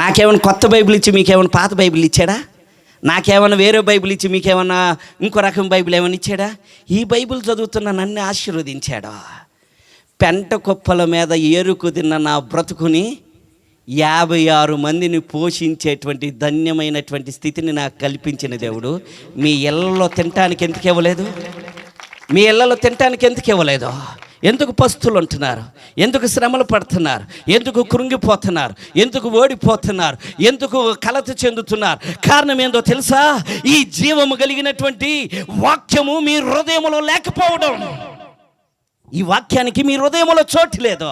నాకేమైనా కొత్త బైబిల్ ఇచ్చి మీకేమైనా పాత బైబిల్ ఇచ్చాడా? నాకేమైనా వేరే బైబిల్ ఇచ్చి మీకేమన్నా ఇంకో రకం బైబిల్ ఏమైనా ఇచ్చాడా? ఈ బైబిల్ చదువుతున్న నన్ను ఆశీర్వదించాడు. పెంట కుప్పల మీద ఏరుకు తిన్న నా బ్రతుకుని 56 మందిని పోషించేటువంటి ధన్యమైనటువంటి స్థితిని నాకు కల్పించిన దేవుడు మీ ఇళ్ళలో తినటానికి ఎందుకు ఇవ్వలేదు? మీ ఇళ్ళలో తినటానికి ఎందుకు ఇవ్వలేదు? ఎందుకు పస్తులు ఉంటున్నారు? ఎందుకు శ్రమలు పడుతున్నారు? ఎందుకు కృంగిపోతున్నారు? ఎందుకు ఓడిపోతున్నారు? ఎందుకు కలత చెందుతున్నారు? కారణం ఏందో తెలుసా? ఈ జీవము కలిగినటువంటి వాక్యము మీ హృదయంలో లేకపోవడం. ఈ వాక్యానికి మీ హృదయంలో చోటు లేదు.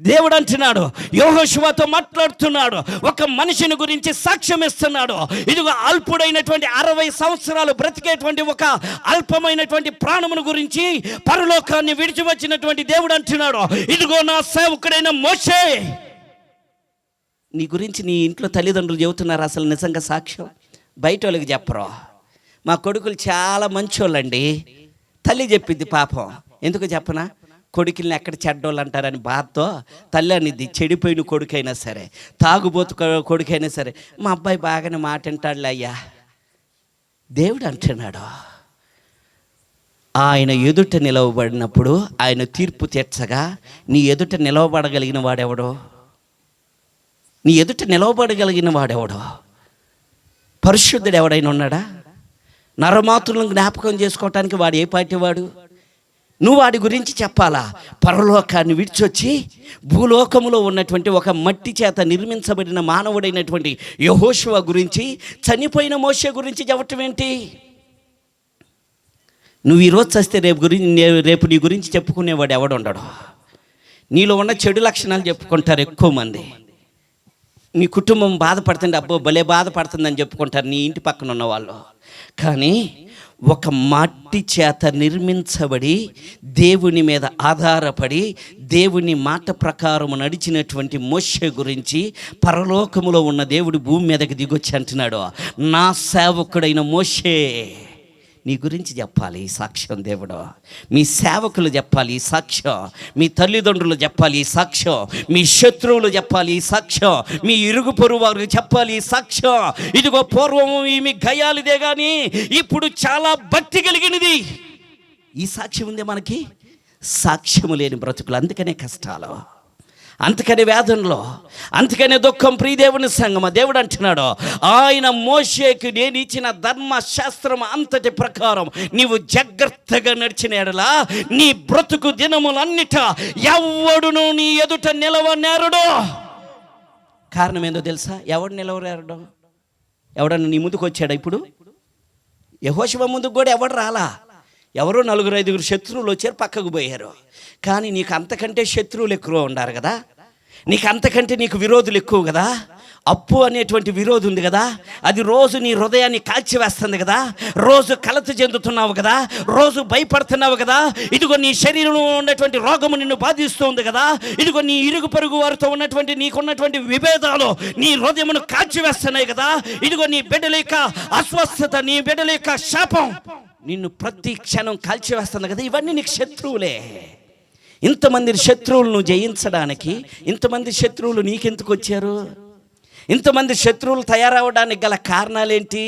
దేవుడు అంటున్నాడు, యెహోషువతో మాట్లాడుతున్నాడు, ఒక మనిషిని గురించి సాక్ష్యం ఇస్తున్నాడు. ఇదిగో అల్పుడైనటువంటి 60 సంవత్సరాలు బ్రతికేటువంటి ఒక అల్పమైనటువంటి ప్రాణమును గురించి పరలోకాన్ని విడిచి వచ్చినటువంటి దేవుడు అంటున్నాడు, ఇదిగో నా సేవకుడైన మోషే. నీ గురించి నీ ఇంట్లో తల్లిదండ్రులు చెబుతున్నారు. అసలు నిజంగా సాక్ష్యం బయట వాళ్ళకి చెప్పరు. మా కొడుకులు చాలా మంచోళ్ళండి. తల్లి చెప్పింది పాపం. ఎందుకు చెప్పనా? కొడుకుల్ని ఎక్కడ చెడ్డోళ్ళు అంటారని బాధతో తల్లి అనేది, చెడిపోయిన కొడుకైనా సరే, తాగుబోతు కొడుకైనా సరే, మా అబ్బాయి బాగానే మాట వింటాడులే అయ్యా. దేవుడు అంటున్నాడు, ఆయన ఎదుట నిలవబడినప్పుడు ఆయన తీర్పు తీర్చగా నీ ఎదుట నిలవబడగలిగిన వాడెవడో? నీ ఎదుట నిలవబడగలిగిన వాడెవడో? పరిశుద్ధుడు ఎవడైనా ఉన్నాడా? నరమాతులను జ్ఞాపకం చేసుకోవటానికి వాడు ఏ పార్టీ వాడు? నువ్వు వాడి గురించి చెప్పాలా? పరలోకాన్ని విడిచొచ్చి భూలోకములో ఉన్నటువంటి ఒక మట్టి చేత నిర్మించబడిన మానవుడైనటువంటి యెహోషువ గురించి, చనిపోయిన మోషే గురించి చెప్పటం ఏంటి? నువ్వు ఈరోజు చస్తే రేపు నీ గురించి చెప్పుకునేవాడు ఎవడుండడు. నీలో ఉన్న చెడు లక్షణాలు చెప్పుకుంటారు ఎక్కువ మంది. నీ కుటుంబం బాధపడుతుంది, అబ్బో భలే బాధపడుతుందని చెప్పుకుంటారు నీ ఇంటి పక్కన ఉన్న వాళ్ళు. కానీ ఒక మట్టి చేత నిర్మించబడి దేవుని మీద ఆధారపడి దేవుని మాట ప్రకారం నడిచినటువంటి మోషే గురించి పరలోకములో ఉన్న దేవుడు భూమి మీదకి దిగొచ్చి అంటున్నాడు, నా సేవకుడైన మోషే నీ గురించి చెప్పాలి ఈ సాక్ష్యం. దేవుడు మీ సేవకులు చెప్పాలి ఈ సాక్ష్యం, మీ తల్లిదండ్రులు చెప్పాలి ఈ సాక్ష్యం, మీ శత్రువులు చెప్పాలి ఈ సాక్ష్యం, మీ ఇరుగు పొరుగు వారికి చెప్పాలి ఈ సాక్ష్యం. ఇదిగో పూర్వము మీ గయాలిదే కానీ ఇప్పుడు చాలా భక్తి కలిగినది. ఈ సాక్ష్యం ఉందే మనకి. సాక్ష్యము లేని బ్రతుకులు, అందుకనే కష్టాలు, అందుకనే వేదనలో, అందుకనే దుఃఖం. ప్రియదేవుని సంగమ, దేవుడు అంటున్నాడు, ఆయన మోషేకి నేను ఇచ్చిన ధర్మశాస్త్రం అంతటి ప్రకారం నీవు జాగ్రత్తగా నడిచిన ఎడలా నీ బ్రతుకు దినములన్నిట ఎవడును నీ ఎదుట నిలవనేరడు. కారణం ఏందో తెలుసా? ఎవడు నిలవనేరడు? ఎవడన్నా నీ ముందుకు వచ్చాడా? ఇప్పుడు యెహోషువ ముందుకు కూడా ఎవడు రాలా. ఎవరో 4-5 శత్రువులు వచ్చారు, పక్కకు పోయారు. కానీ నీకు అంతకంటే శత్రువులు ఎక్కువ ఉన్నారు కదా, నీకు అంతకంటే నీకు విరోధులు ఎక్కువ కదా. అప్పు అనేటువంటి విరోధి ఉంది కదా, అది రోజు నీ హృదయాన్ని కాల్చివేస్తుంది కదా, రోజు కలత చెందుతున్నావు కదా, రోజు భయపడుతున్నావు కదా. ఇదిగో నీ శరీరంలో ఉన్నటువంటి రోగము నిన్ను బాధిస్తుంది కదా, ఇదిగో నీ ఇరుగు పొరుగు వారితో ఉన్నటువంటి నీకున్నటువంటి విభేదాలు నీ హృదయమును కాల్చివేస్తున్నాయి కదా. ఇదిగో నీ బిడ్డల యొక్క అస్వస్థత, నీ బిడ్డల యొక్క శాపం నిన్ను ప్రతి క్షణం కాల్చివేస్తుంది కదా. ఇవన్నీ నీకు శత్రువులే. ఇంతమంది శత్రువులను జయించడానికి ఇంతమంది శత్రువులు నీకెందుకు వచ్చారు? ఇంతమంది శత్రువులు తయారవడానికి గల కారణాలేంటి?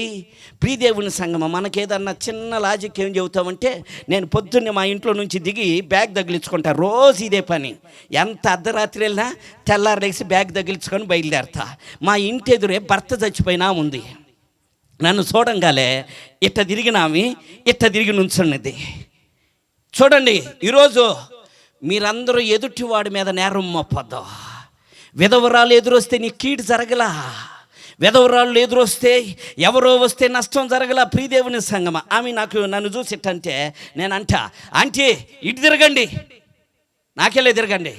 ప్రియదేవుని సంగమం, మనకేదన్నా చిన్న లాజిక్ ఏం చెబుతామంటే, నేను పొద్దున్నే మా ఇంట్లో నుంచి దిగి బ్యాగ్ తగిలించుకుంటా. రోజు ఇదే పని. ఎంత అర్ధరాత్రి వెళ్ళినా తెల్లారేసి బ్యాగ్ తగిలించుకొని బయలుదేరతా. మా ఇంటి ఎదురే భర్త చచ్చిపోయినా ఉంది. నన్ను చూడంగానే ఇట్ట తిరిగినామి, ఇట్ట తిరిగి నుంచున్నది. చూడండి, ఈరోజు మీరందరూ ఎదుటివాడి మీద నేరం మోపొద్దు. విధవరాలు ఎదురొస్తే నీ కీడు జరగలా, విధవరాళ్ళు ఎదురొస్తే ఎవరో వస్తే నష్టం జరగలా. ప్రియదేవుని సంగమ, ఆమె నన్ను చూసి ఇట్టంటే నేనంట, ఆంటీ ఇటు తిరగండి, నాకెళ్ళే తిరగండి,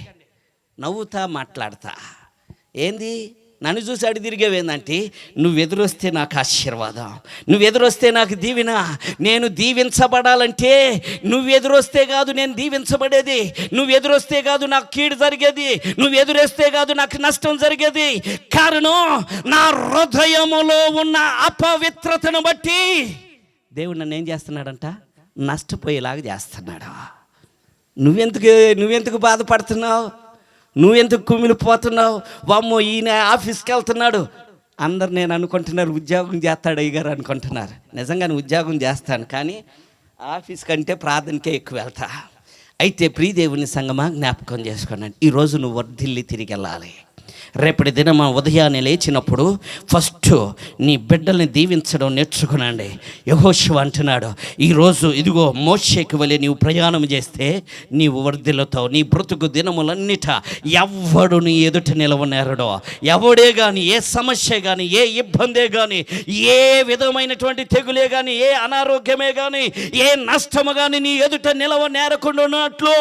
నవ్వుతా మాట్లాడతా. ఏంది నన్ను చూసి అడి తిరిగేవేందంటే, నువ్వు ఎదురొస్తే నాకు ఆశీర్వాదం, నువ్వు ఎదురొస్తే నాకు దీవెన. నేను దీవించబడాలంటే నువ్వు ఎదురొస్తే కాదు నేను దీవించబడేది, నువ్వు ఎదురొస్తే కాదు నాకు కీడు జరిగేది, నువ్వు ఎదురొస్తే కాదు నాకు నష్టం జరిగేది. కారణం నా హృదయములో ఉన్న అపవిత్రతను బట్టి దేవుడు నన్ను ఏం చేస్తున్నాడంట? నష్టపోయేలాగా చేస్తున్నాడు. నువ్వెందుకు బాధపడుతున్నావు? నువ్వెందుకు కుమిలిపోతున్నావు? వామ్మో ఈయన ఆఫీస్కి వెళ్తున్నాడు, అందరు నేను అనుకుంటున్నారు ఉద్యోగం చేస్తాడు అయ్యగారు అనుకుంటున్నారు. నిజంగానే ఉద్యోగం చేస్తాను, కానీ ఆఫీస్ కంటే ప్రార్థనకే ఎక్కువ వెళ్తా. అయితే ప్రియదేవుని సంగమా, జ్ఞాపకం చేసుకోండి, ఈరోజు నువ్వు వర్ధిల్లి తిరిగి వెళ్ళాలి. రేపటి దినం ఉదయాన్నే లేచినప్పుడు ఫస్ట్ నీ బిడ్డల్ని దీవించడం నేర్చుకునండి. యెహోషువ అంటున్నాడు, ఈరోజు ఇదిగో మోషేకి వలె నీవు ప్రయాణం చేస్తే నీవు వర్ధిల్లుతావు. నీ బ్రతుకు దినములన్నిట ఎవ్వడు నీ ఎదుట నిలవనేరడో. ఎవడే కానీ, ఏ సమస్య కానీ, ఏ ఇబ్బందే కానీ, ఏ విధమైనటువంటి తెగులే కానీ, ఏ అనారోగ్యమే కానీ, ఏ నష్టము కానీ నీ ఎదుట నిలవనేరకుండా ఉన్నట్లు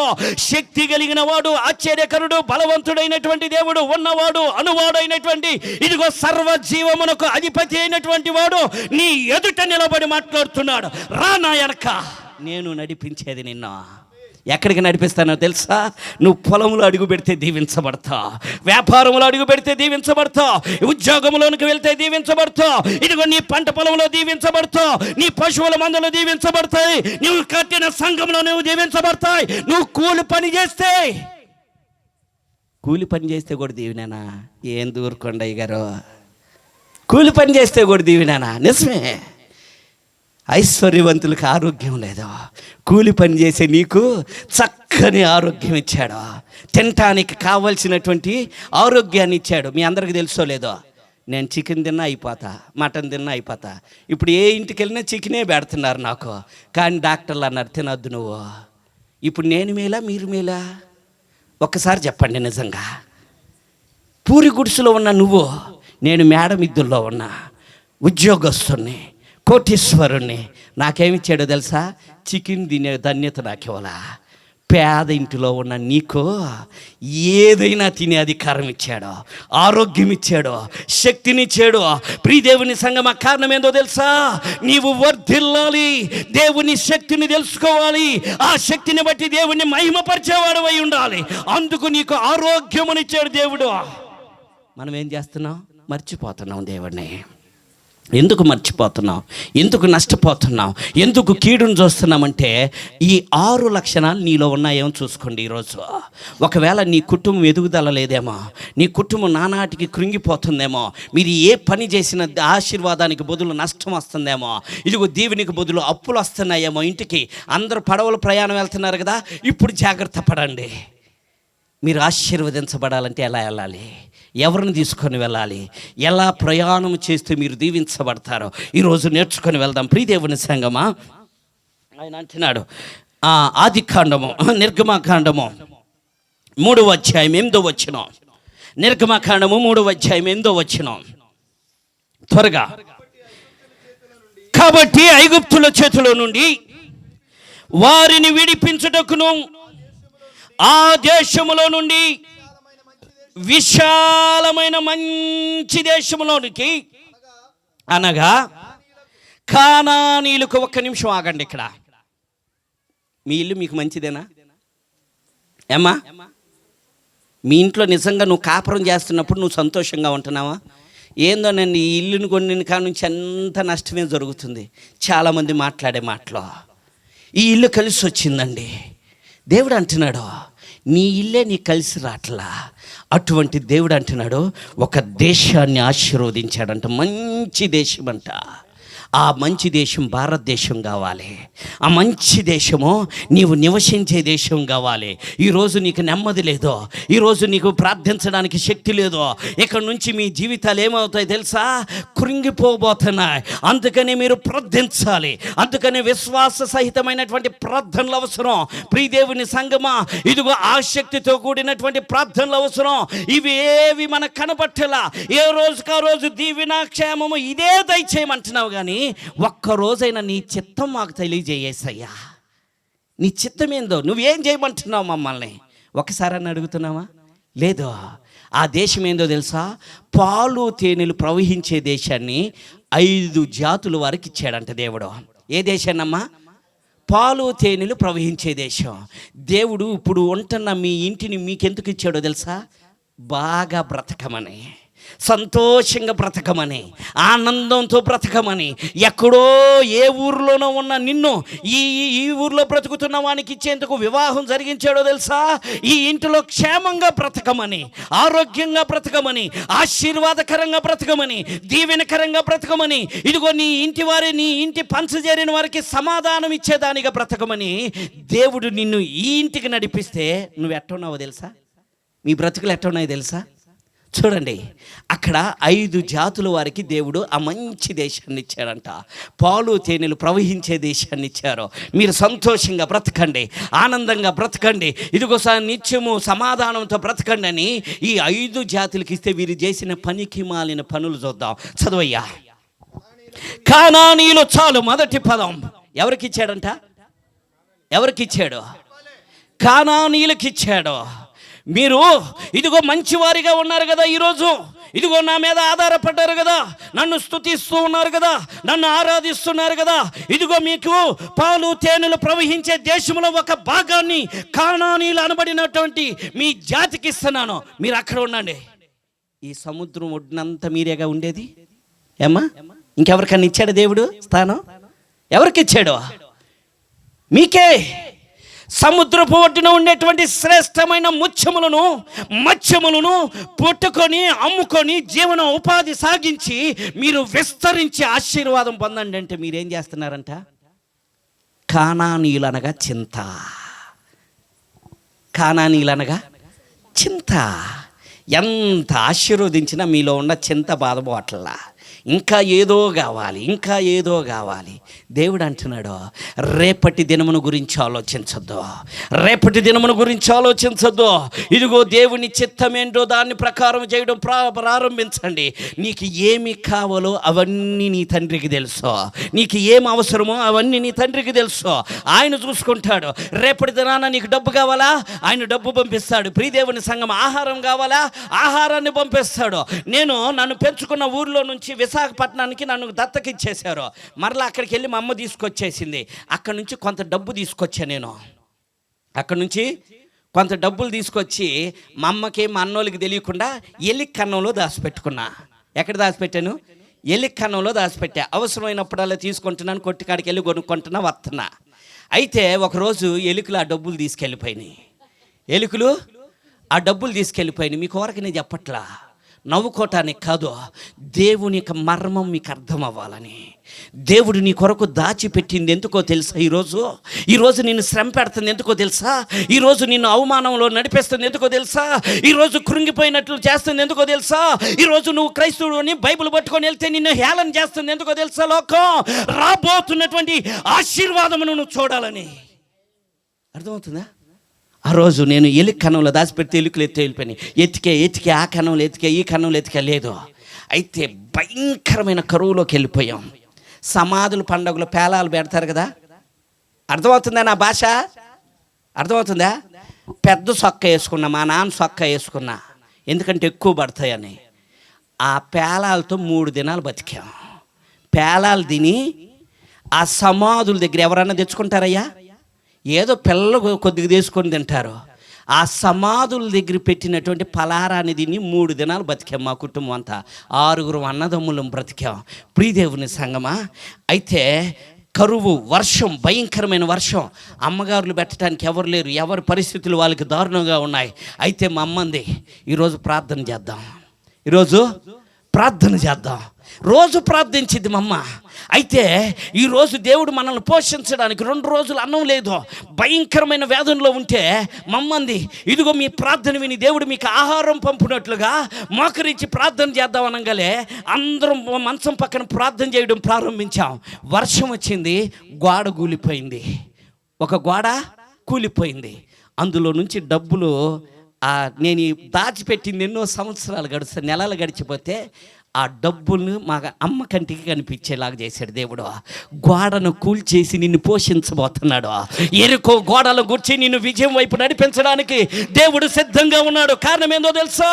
శక్తి కలిగిన వాడు, ఆశ్చర్యకరుడు, బలవంతుడైనటువంటి దేవుడు, ఉన్నవాడు, అనువాడైనటువంటి ఇదిగో సర్వజీవమునకు అధిపతి అయినటువంటి వాడు నీ ఎదుట నిలబడి మాట్లాడుతున్నాడు. రా నా వెనక, నేను నడిపించేది నిన్ను. ఎక్కడికి నడిపిస్తానో తెలుసా? నువ్వు పొలంలో అడుగు పెడితే దీవించబడతావు, వ్యాపారంలో అడుగు పెడితే దీవించబడతావు, ఉద్యోగంలోనికి వెళ్తే దీవించబడతావు, ఇదిగో నీ పంట పొలంలో దీవించబడతావు, నీ పశువుల మందలో దీవించబడతాయి, నువ్వు కట్టిన సంఘంలో నువ్వు దీవించబడతాయి. నువ్వు కూలి పని చేస్తే, కూలి పని చేస్తే కూడా దీవినేనా? ఏం దూరుకోండి గారు, కూలి పని చేస్తే కూడా దీవినేనా? నిజమే. ఐశ్వర్యవంతులకు ఆరోగ్యం లేదు, కూలి పని చేసే నీకు చక్కని ఆరోగ్యం ఇచ్చాడు, తినటానికి కావలసినటువంటి ఆరోగ్యాన్ని ఇచ్చాడు. మీ అందరికి తెలుసో లేదో, నేను చికెన్ తిన్నా అయిపోతా, మటన్ తిన్నా అయిపోతా. ఇప్పుడు ఏ ఇంటికి వెళ్ళినా చికెనే పెడుతున్నారు నాకు, కానీ డాక్టర్లు అన్నారు తినొద్దు నువ్వు. ఇప్పుడు నేను మేలా మీరు మేలా? ఒక్కసారి చెప్పండి నిజంగా. పూరి గుడిసెలో ఉన్న నువ్వు, నేను మేడ మిద్దుల్లో ఉన్నా, ఉద్యోగస్తుని, కోటీశ్వరుణ్ణి, నాకేమిచ్చాడో తెలుసా? చికెన్ తినే ధన్యత నాకివ్వాలా. పేద ఇంటిలో ఉన్న నీకు ఏదైనా తినే అధికారం ఇచ్చాడు, ఆరోగ్యం ఇచ్చాడు, శక్తినిచ్చాడు. ప్రియదేవుని సంగమా, కారణం ఏందో తెలుసా? నీవు వర్ధిల్లాలి, దేవుని శక్తిని తెలుసుకోవాలి, ఆ శక్తిని బట్టి దేవుని మహిమపరిచేవాడు అయి ఉండాలి. అందుకు నీకు ఆరోగ్యమునిచ్చాడు దేవుడు. మనం ఏం చేస్తున్నాం? మర్చిపోతున్నాం దేవుడిని. ఎందుకు మర్చిపోతున్నాం? ఎందుకు నష్టపోతున్నాం? ఎందుకు కీడును చూస్తున్నామంటే ఈ 6 లక్షణాలు నీలో ఉన్నాయేమో చూసుకోండి. ఈరోజు ఒకవేళ నీ కుటుంబం ఎదుగుదల లేదేమో, నీ కుటుంబం నానాటికి కృంగిపోతుందేమో, మీరు ఏ పని చేసిన ఆశీర్వాదానికి బదులు నష్టం వస్తుందేమో, ఇదిగో దీవెనికి బదులు అప్పులు వస్తున్నాయేమో, ఇంటికి అందరూ పడవలు ప్రయాణం వెళ్తున్నారు కదా, ఇప్పుడు జాగ్రత్త పడండి. మీరు ఆశీర్వదించబడాలంటే ఎలా వెళ్ళాలి? ఎవరిని తీసుకొని వెళ్ళాలి? ఎలా ప్రయాణం చేస్తే మీరు దీవించబడతారో ఈరోజు నేర్చుకొని వెళ్దాం. ప్రియదేవుని సంగమా, ఆయన అంటున్నాడు, ఆదికాండము, నిర్గమకాండము 3వ అధ్యాయం 8వ వచనం. నిర్గమకాండము 3వ అధ్యాయం 8వ వచనం. త్వరగా. కాబట్టి ఐగుప్తుల చేతిలో నుండి వారిని విడిపించుటకును ఆ దేశములో నుండి విశాలమైన మంచి దేశంలోనికి, అనగా కానానీయులకు. ఒక్క నిమిషం ఆగండి. ఇక్కడ మీ ఇల్లు మీకు మంచిదేనా ఏమ్మా? మీ ఇంట్లో నిజంగా నువ్వు కాపురం చేస్తున్నప్పుడు నువ్వు సంతోషంగా ఉంటున్నావా? ఏందో నేను ఈ ఇల్లుని కొన్ని కాడ నుంచి ఎంత నష్టమే జరుగుతుంది. చాలామంది మాట్లాడే మాటలో ఈ ఇల్లు కలిసి వచ్చిందండి. దేవుడు అంటున్నాడు, నీ ఇల్లే నీ కలిసి రాట్లా. అటువంటి దేవుడు అంటున్నాడు, ఒక దేశాన్ని ఆశీర్వదించాడంట, మంచి దేశం అంట. ఆ మంచి దేశం భారతదేశం కావాలి. ఆ మంచి దేశము నీవు నివసించే దేశం కావాలి. ఈరోజు నీకు నెమ్మది లేదో, ఈరోజు నీకు ప్రార్థించడానికి శక్తి లేదో, ఇక్కడ నుంచి మీ జీవితాలు ఏమవుతాయి తెలుసా? కృంగిపోబోతున్నాయి. అందుకని మీరు ప్రార్థించాలి. అందుకని విశ్వాస సహితమైనటువంటి ప్రార్థనలు అవసరం. ప్రియదేవుని సంగమా, ఇదిగో ఆసక్తితో కూడినటువంటి ప్రార్థనలు అవసరం. ఇవి ఏవి మనకు కనబట్టేలా, ఏ రోజుకా రోజు దీవెనాక్షేమము ఇదే దయచేయమంటున్నావు, కానీ ఒక్కరోజైనా నీ చిత్తం మాకు తెలియజేయేసయ్యా. నీ చిత్తం ఏందో, నువ్వేం చేయమంటున్నావు మమ్మల్ని ఒకసారి అని అడుగుతున్నావా? లేదో. ఆ దేశం ఏందో తెలుసా? పాలు తేనెలు ప్రవహించే దేశాన్ని 5 జాతుల వారికి ఇచ్చాడంట దేవుడు. ఏ దేశాన్నమ్మా? పాలు తేనెలు ప్రవహించే దేశం. దేవుడు ఇప్పుడు ఉంటున్న మీ ఇంటిని మీకెందుకు ఇచ్చాడో తెలుసా? బాగా బ్రతకమని, సంతోషంగా బ్రతకమని, ఆనందంతో బ్రతకమని. ఎక్కడో ఏ ఊరిలోనో ఉన్న నిన్ను ఈ ఈ ఊరిలో బ్రతుకుతున్న వానికి ఇచ్చేందుకు వివాహం జరిగించాడో తెలుసా? ఈ ఇంటిలో క్షేమంగా బ్రతకమని, ఆరోగ్యంగా బ్రతకమని, ఆశీర్వాదకరంగా బ్రతకమని, దీవెనకరంగా బ్రతకమని. ఇదిగో నీ ఇంటి వారి, నీ ఇంటి పంచజేరిన వారికి సమాధానం ఇచ్చేదానిగా బ్రతకమని దేవుడు నిన్ను ఈ ఇంటికి నడిపిస్తే నువ్వు ఎట్టున్నావో తెలుసా? మీ బ్రతుకులు ఎట్టున్నాయో తెలుసా? చూడండి, అక్కడ 5 జాతుల వారికి దేవుడు ఆ మంచి దేశాన్ని ఇచ్చాడంట. పాలు తేనెలు ప్రవహించే దేశాన్ని ఇచ్చారు. మీరు సంతోషంగా బ్రతకండి, ఆనందంగా బ్రతకండి, ఇదిగో నిత్యము సమాధానంతో బ్రతకండి అని ఈ 5 జాతులకి ఇస్తే వీరు చేసిన పనికి మాలిన పనులు చూద్దాం. చదవయ్యా. కానానీయులు చాలు. మొదటి పదం ఎవరికి ఇచ్చాడంట? ఎవరికి ఇచ్చాడు? కానానీయులకి ఇచ్చాడు. మీరు ఇదిగో మంచివారిగా ఉన్నారు కదా, ఈరోజు ఇదిగో నా మీద ఆధారపడ్డారు కదా, నన్ను స్తుతిస్తూ ఉన్నారు కదా, నన్ను ఆరాధిస్తున్నారు కదా. ఇదిగో మీకు పాలు తేనెలు ప్రవహించే దేశంలో ఒక భాగాన్ని కానానీయులు అనబడినటువంటి మీ జాతికి ఇస్తున్నాను. మీరు అక్కడ ఉండండి. ఈ సముద్రం ఒడ్డునంతా మీరేగా ఉండేది. ఏమ్మా, ఇంకెవరికన్నా ఇచ్చాడు దేవుడు స్థానం? ఎవరికి ఇచ్చాడు? మీకే. సముద్రపు ఒడ్డున ఉండేటువంటి శ్రేష్టమైన మత్స్యములను పట్టుకొని అమ్ముకొని జీవన ఉపాధి సాగించి మీరు విస్తరించి ఆశీర్వాదం పొందండి అంటే మీరేం చేస్తున్నారంట? కానానీయులనగా చింత. కానానీయులనగా చింత. ఎంత ఆశీర్వదించినా మీలో ఉన్న చింత బాధపోవట్లా. ఇంకా ఏదో కావాలి, ఇంకా ఏదో కావాలి. దేవుడు అంటున్నాడు, రేపటి దినమును గురించి ఆలోచించొద్దు, రేపటి దినమును గురించి ఆలోచించొద్దు. ఇదిగో దేవుని చిత్తమేంటో దాన్ని ప్రకారం చేయడం ప్రారంభించండి. నీకు ఏమి కావాలో అవన్నీ నీ తండ్రికి తెలుసు, నీకు ఏం అవసరమో అవన్నీ నీ తండ్రికి తెలుసు. ఆయన చూసుకుంటాడు. రేపటి దినాన నీకు డబ్బు కావాలా? ఆయన డబ్బు పంపిస్తాడు. ప్రియదేవుని సంఘం, ఆహారం కావాలా? ఆహారాన్ని పంపిస్తాడు. నన్ను పెంచుకున్న ఊర్లో నుంచి విశాఖపట్నానికి నన్ను దత్తకిచ్చేశారు. మరలా అక్కడికి వెళ్ళి మా అమ్మ తీసుకొచ్చేసింది. అక్కడి నుంచి కొంత డబ్బు తీసుకొచ్చా. అక్కడి నుంచి కొంత డబ్బులు తీసుకొచ్చి మా అమ్మకి, మా అన్నోళ్ళకి తెలియకుండా ఎలిక్ కన్నంలో దాచిపెట్టుకున్నా. ఎక్కడ దాచిపెట్టాను? ఎలిక్ కన్నంలో దాచిపెట్టా. అవసరమైనప్పుడల్లా తీసుకుంటున్నాను, కొట్టికాడికి వెళ్ళి కొనుక్కుంటున్నా, వస్తున్నా. అయితే ఒకరోజు ఎలుకలు ఆ డబ్బులు తీసుకెళ్ళిపోయినాయి. ఎలుకలు ఆ డబ్బులు తీసుకెళ్ళిపోయినాయి. మీకు వరకు నేను చెప్పట్లా, నవ్వుకోవటానికి కాదు, దేవుని యొక్క మర్మం మీకు అర్థం అవ్వాలని. దేవుడు నీ కొరకు దాచిపెట్టింది ఎందుకో తెలుసా? ఈరోజు నిన్ను శ్రమ పెడుతుంది ఎందుకో తెలుసా? ఈరోజు నిన్ను అవమానంలో నడిపేస్తుంది ఎందుకో తెలుసా? ఈరోజు కృంగిపోయినట్లు చేస్తుంది ఎందుకో తెలుసా? ఈరోజు నువ్వు క్రైస్తవుని బైబిల్ పట్టుకొని వెళ్తే నిన్ను హేళన చేస్తుంది ఎందుకో తెలుసా? లోకం రాబోతున్నటువంటి ఆశీర్వాదమును నువ్వు చూడాలని. అర్థమవుతుందా? ఆ రోజు నేను ఎలుక కన్నంలో దాచిపెడితే ఎలుకలు వెళ్ళిపోయినాయి. ఎతికే ఆ కన్నంలో ఎతికే, ఈ కన్నంలో ఎతికే లేదు. అయితే భయంకరమైన కరువులోకి వెళ్ళిపోయాం. సమాధుల పండుగలో పేలాలు పెడతారు కదా. అర్థమవుతుందా నా భాష? అర్థమవుతుందా? పెద్ద సొక్క వేసుకున్నా, మా నాన్న సొక్క వేసుకున్నా, ఎందుకంటే ఎక్కువ పడతాయని. ఆ పేలాలతో 3 దినాలు బతికాం. పేలాలు తిని ఆ సమాధుల దగ్గర ఎవరన్నా తెచ్చుకుంటారయ్యా? ఏదో పిల్లలు కొద్దిగా తీసుకొని తింటారు. ఆ సమాధుల దగ్గర పెట్టినటువంటి పలారాన్ని తిని 3 దినాలు బతికాం. మా కుటుంబం అంతా 6 అన్నదమ్ములం బ్రతికాం. ప్రియదేవుని సంగమా, అయితే కరువు, వర్షం, భయంకరమైన వర్షం. అమ్మగారులు పెట్టడానికి ఎవరు లేరు. ఎవరి పరిస్థితులు వాళ్ళకి దారుణంగా ఉన్నాయి. అయితే మా అమ్మంది, ఈరోజు ప్రార్థన చేద్దాం, ఈరోజు ప్రార్థన చేద్దాం. రోజు ప్రార్థించింది మా అమ్మ. అయితే ఈరోజు దేవుడు మనల్ని పోషించడానికి 2 రోజులు అన్నం లేదు, భయంకరమైన వేదనలో ఉంటే మమ్మంది, ఇదిగో మీ ప్రార్థన విని దేవుడు మీకు ఆహారం పంపునట్లుగా మోకరించి ప్రార్థన చేద్దాం అనగానే అందరం మంచం పక్కన ప్రార్థన చేయడం ప్రారంభించాం. వర్షం వచ్చింది, గోడ కూలిపోయింది. ఒక గోడ కూలిపోయింది. అందులో నుంచి డబ్బులు నేను దాచిపెట్టింది ఎన్నో సంవత్సరాలు నెలలు గడిచిపోతే ఆ డబ్బులను మా అమ్మ కంటికి కనిపించేలాగా చేశాడు దేవుడు. గోడను కూల్చేసి నిన్ను పోషించబోతున్నాడు. ఎరుకో గోడలు గుర్చి నిన్ను విజయం వైపు నడిపించడానికి దేవుడు సిద్ధంగా ఉన్నాడు. కారణం ఏందో తెలుసా?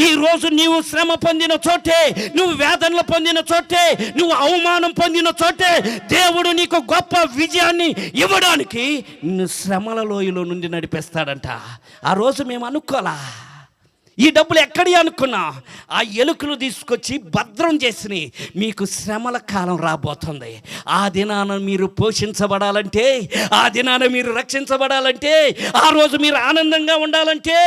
ఈరోజు నీవు శ్రమ పొందిన చోటే, నువ్వు వేదనలు పొందిన చోటే, నువ్వు అవమానం పొందిన చోటే దేవుడు నీకు గొప్ప విజయాన్ని ఇవ్వడానికి నిన్ను శ్రమల లోయలో నుండి నడిపిస్తాడంట. ఆ రోజు మేము అనుకోలా. ఈ డబ్బులు ఎక్కడి అనుకున్నా ఆ ఎలుకలు తీసుకొచ్చి భద్రం చేసి మీకు శ్రమల కాలం రాబోతుంది. ఆ దినాన మీరు పోషించబడాలంటే, ఆ దినాన మీరు రక్షించబడాలంటే, ఆ రోజు మీరు ఆనందంగా ఉండాలంటే,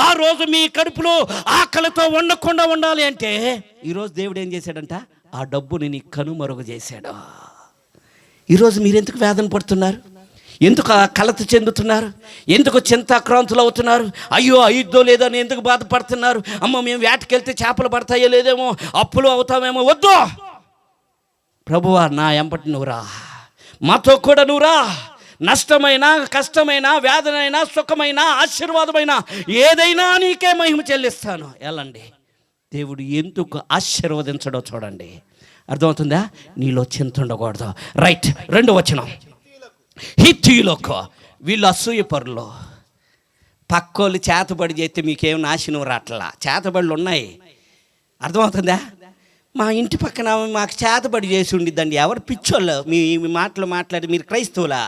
ఆ రోజు మీ కడుపులో ఆకలితో ఉండకుండా ఉండాలి అంటే, ఈరోజు దేవుడు ఏం చేశాడంట? ఆ డబ్బుని నీ కనుమరుగు చేశాడు. ఈరోజు మీరు ఎందుకు వేదన పడుతున్నారు? ఎందుకు కలత చెందుతున్నారు? ఎందుకు చింతాక్రాంతులు అవుతున్నారు? అయ్యో అయిద్దో లేదో అని ఎందుకు బాధపడుతున్నారు? అమ్మ మేము వేటకెళ్తే చేపలు పడతాయో లేదేమో, అప్పులు అవుతామేమో. వద్దు, ప్రభువా నా ఎంబటి నువ్వురా, మాతో కూడా నువ్వురా. నష్టమైన, కష్టమైన, వేదనైనా, సుఖమైన, ఆశీర్వాదమైన ఏదైనా నీకే మహిమ చెల్లిస్తాను. వెళ్ళండి. దేవుడు ఎందుకు ఆశీర్వదించడో చూడండి. అర్థమవుతుందా? నీలో చింత ఉండకూడదు. రైట్. 2వ వచనం. హిత్తీయులకు, వీళ్ళు అసూయ పరులు. పక్కోళ్ళు చేతబడి చేస్తే మీకేం నాశనం రాట్లా. చేతబడులు ఉన్నాయి. అర్థమవుతుందా? మా ఇంటి పక్కన మాకు చేతబడి చేసి ఉండిద్దండి. ఎవరు పిచ్చోళ్ళు? మీ మాటలు మాట్లాడి మీరు క్రైస్తవులా?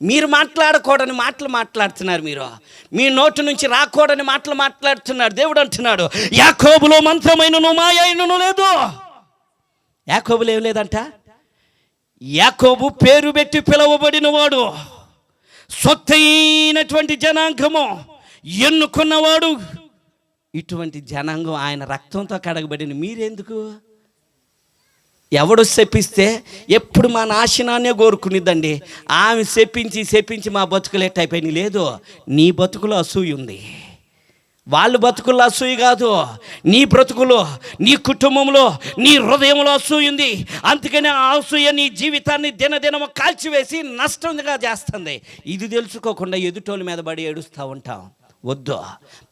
మీరు మాట్లాడకూడని మాటలు మాట్లాడుతున్నారు. మీరు మీ నోటి నుంచి రాకూడని మాటలు మాట్లాడుతున్నారు. దేవుడు అంటున్నాడు, యాకోబులో మంత్రమైనను మాయైనను లేదు. యాకోబులో ఏం లేదంట? యాకోబు పేరు పెట్టి పిలువబడిన వాడు, సొత్తైనటువంటి జనాంగము, ఎన్నుకున్నవాడు. ఇటువంటి జనాంగం ఆయన రక్తంతో కడగబడిన మీరెందుకు? ఎవడు శపిస్తే ఎప్పుడు మా నాశనాన్నే కోరుకునిద్దండి. ఆమె శపించి మా బతుకులు ఎట్టయిపోయినాయి. లేదు, నీ బతుకులో అసూయ ఉంది. వాళ్ళ బతుకుల్లో అసూయ కాదు, నీ బ్రతుకులో, నీ కుటుంబంలో, నీ హృదయంలో అసూయ ఉంది. అందుకని ఆ అసూయ నీ జీవితాన్ని దినదినము కాల్చివేసి నష్టంగా చేస్తుంది. ఇది తెలుసుకోకుండా ఎదుటోళ్ళ మీద పడి ఏడుస్తూ ఉంటాం. వద్దు.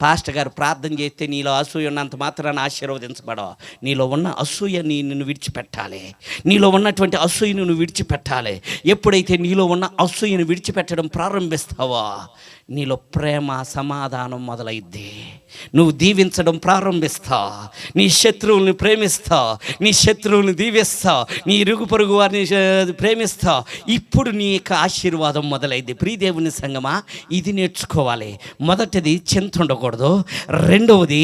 పాస్టర్ గారు ప్రార్థన చేస్తే నీలో అసూయ ఉన్నంత మాత్రాన్ని ఆశీర్వదించబడవు. నీలో ఉన్న అసూయని నిన్ను విడిచిపెట్టాలి. నీలో ఉన్నటువంటి అసూయను నువ్వు విడిచిపెట్టాలి. ఎప్పుడైతే నీలో ఉన్న అసూయను విడిచిపెట్టడం ప్రారంభిస్తావో నీలో ప్రేమ, సమాధానం మొదలైద్ది. నువ్వు దీవించడం ప్రారంభిస్తావు. నీ శత్రువుల్ని ప్రేమిస్తావు, నీ శత్రువుల్ని దీవిస్తావు, నీ ఇరుగు పొరుగు వారిని ప్రేమిస్తావు. ఇప్పుడు నీ యొక్క ఆశీర్వాదం మొదలైద్ది. ప్రియదేవుని సంగమా, ఇది నేర్చుకోవాలి. మొదటిది చింత ఉండకూడదు. 2వది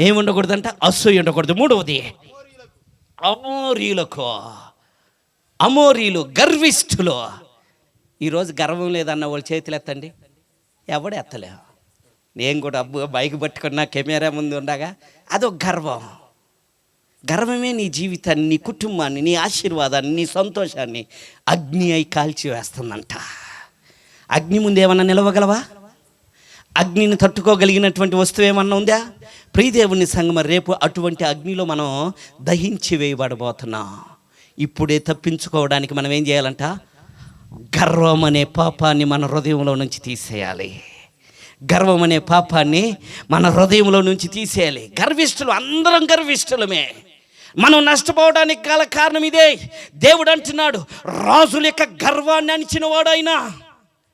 ఏముండకూడదంట? అసూయ ఉండకూడదు. 3వది అమోరీలు, గర్విష్ఠులు. ఈరోజు గర్వం లేదన్న వాళ్ళు చేతులు ఎత్తండి. ఎవడు ఎత్తలే. నేను కూడా బైక్ పట్టుకున్నా, కెమెరా ముందు ఉండగా అదొక గర్వం. గర్వమే నీ జీవితాన్ని, నీ కుటుంబాన్ని, నీ ఆశీర్వాదాన్ని, నీ సంతోషాన్ని అగ్ని అయి కాల్చి వేస్తుందంట. అగ్ని ముందు ఏమన్నా నిలవగలవా? అగ్నిని తట్టుకోగలిగినటువంటి వస్తువు ఏమన్నా ఉందా? ప్రియదేవుని సంగమ, రేపు అటువంటి అగ్నిలో మనం దహించి వేయబడబోతున్నాం. ఇప్పుడే తప్పించుకోవడానికి మనం ఏం చేయాలంట? గర్వం అనే పాపాన్ని మన హృదయంలో నుంచి తీసేయాలి. గర్వం అనే పాపాన్ని మన హృదయంలో నుంచి తీసేయాలి. గర్విష్ఠులు, అందరం గర్విష్ఠులమే. మనం నష్టపోవడానికి గల కారణం ఇదే. దేవుడు అంటున్నాడు, రాజుల యొక్క గర్వాన్ని అణిచిన వాడు ఆయన.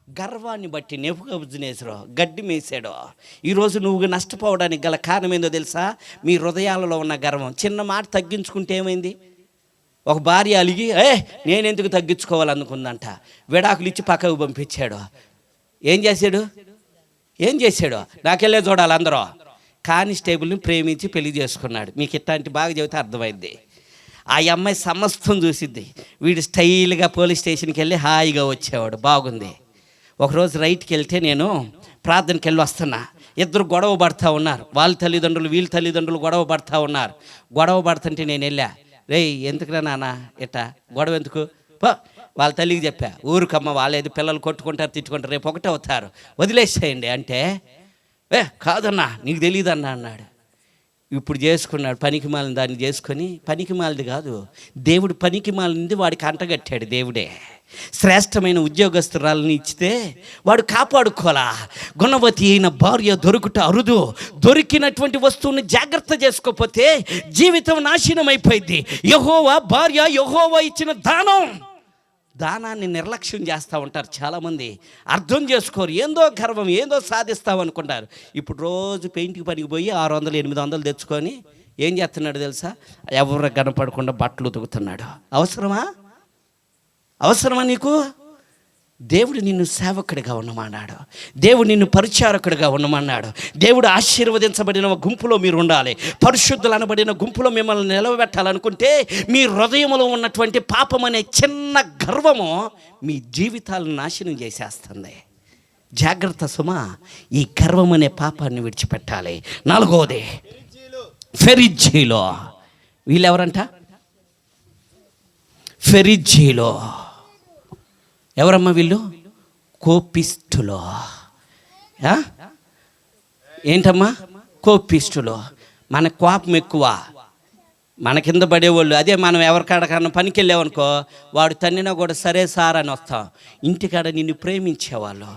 గర్వాన్ని బట్టి నెబుకద్నెజరు గడ్డి మేసాడు. ఈరోజు నువ్వు నష్టపోవడానికి గల కారణం ఏందో తెలుసా? మీ హృదయాలలో ఉన్న గర్వం. చిన్న మాట తగ్గించుకుంటే ఏమైంది? ఒక భార్య అలిగి నేనెందుకు తగ్గించుకోవాలనుకుందంట. విడాకులు ఇచ్చి పక్కకు పంపించాడు. ఏం చేశాడు? నాకెళ్ళే చూడాలి అందరూ. కానిస్టేబుల్ని ప్రేమించి పెళ్లి చేసుకున్నాడు. మీకు ఇట్లాంటి బాగా చెబితే అర్థమైంది. ఆ అమ్మాయి సమస్తం చూసిద్ది. వీడు స్టైల్గా పోలీస్ స్టేషన్కి వెళ్ళి హాయిగా వచ్చేవాడు. బాగుంది. ఒకరోజు రైట్కి వెళ్తే నేను ప్రార్థనకి వెళ్ళి వస్తున్నా. ఇద్దరు గొడవ పడుతూ ఉన్నారు. వాళ్ళ తల్లిదండ్రులు, వీళ్ళ తల్లిదండ్రులు గొడవ పడుతూ ఉన్నారు. గొడవ పడుతుంటే నేను వెళ్ళా. రేయ్ ఎందుకురా నాన్న ఇట్టా గొడవ ఎందుకు? వాళ్ళ తల్లికి చెప్పా, ఊరుకమ్మ, వాళ్ళేది పిల్లలు కొట్టుకుంటారు, తిట్టుకుంటారు, రేపు ఒకటే అవుతారు, వదిలేసేయండి అంటే, కాదన్నా నీకు తెలియదన్నా అన్నాడు. ఇప్పుడు చేసుకున్నాడు పనికిమాలిన దాన్ని చేసుకొని. పనికిమాలిది కాదు, దేవుడు పనికిమాలింది వాడికి అంటగట్టాడు. దేవుడే శ్రేష్టమైన ఉద్యోగస్తురాలని ఇచ్చితే వాడు కాపాడుకోలా. గుణవతి అయిన భార్య దొరుకుట అరుదు. దొరికినటువంటి వస్తువుని జాగ్రత్త చేసుకోకపోతే జీవితం నాశనం అయిపోయింది. యెహోవా భార్య, యెహోవా ఇచ్చిన దానాన్ని నిర్లక్ష్యం చేస్తూ ఉంటారు చాలామంది. అర్థం చేసుకోరు. ఏందో గర్వం, ఏందో సాధిస్తావు అనుకుంటారు. ఇప్పుడు రోజు పెయింట్కి పనికి పోయి 600, 800 తెచ్చుకొని ఏం చేస్తున్నాడు తెలుసా? ఎవరు కనపడకుండా బట్టలు ఉతుకుతున్నాడు. అవసరమా నీకు? దేవుడు నిన్ను సేవకుడిగా ఉండమన్నాడు. దేవుడు నిన్ను పరిచారకుడిగా ఉండమన్నాడు. దేవుడు ఆశీర్వదించబడిన గుంపులో మీరు ఉండాలి. పరిశుద్ధులు అనబడిన గుంపులో మిమ్మల్ని నిలవబెట్టాలనుకుంటే మీ హృదయంలో ఉన్నటువంటి పాపం అనే చిన్న గర్వము మీ జీవితాలను నాశనం చేసేస్తుంది. జాగ్రత్త సుమా, ఈ గర్వం అనే పాపాన్ని విడిచిపెట్టాలి. 4వది ఫెరిజ్జీలో. వీళ్ళెవరంట? ఫెరిజ్జీలో. ఎవరమ్మా వీళ్ళు? కోపిస్టులో. ఏంటమ్మా? కోపిస్టులో. మన కోపం ఎక్కువ, మన కింద పడేవాళ్ళు. అదే మనం ఎవరికాడకన్నా పనికి వెళ్ళామనుకో, వాడు తన్నినా కూడా సరే సార్ అని వస్తాం. ఇంటికాడ నిన్ను ప్రేమించేవాళ్ళు,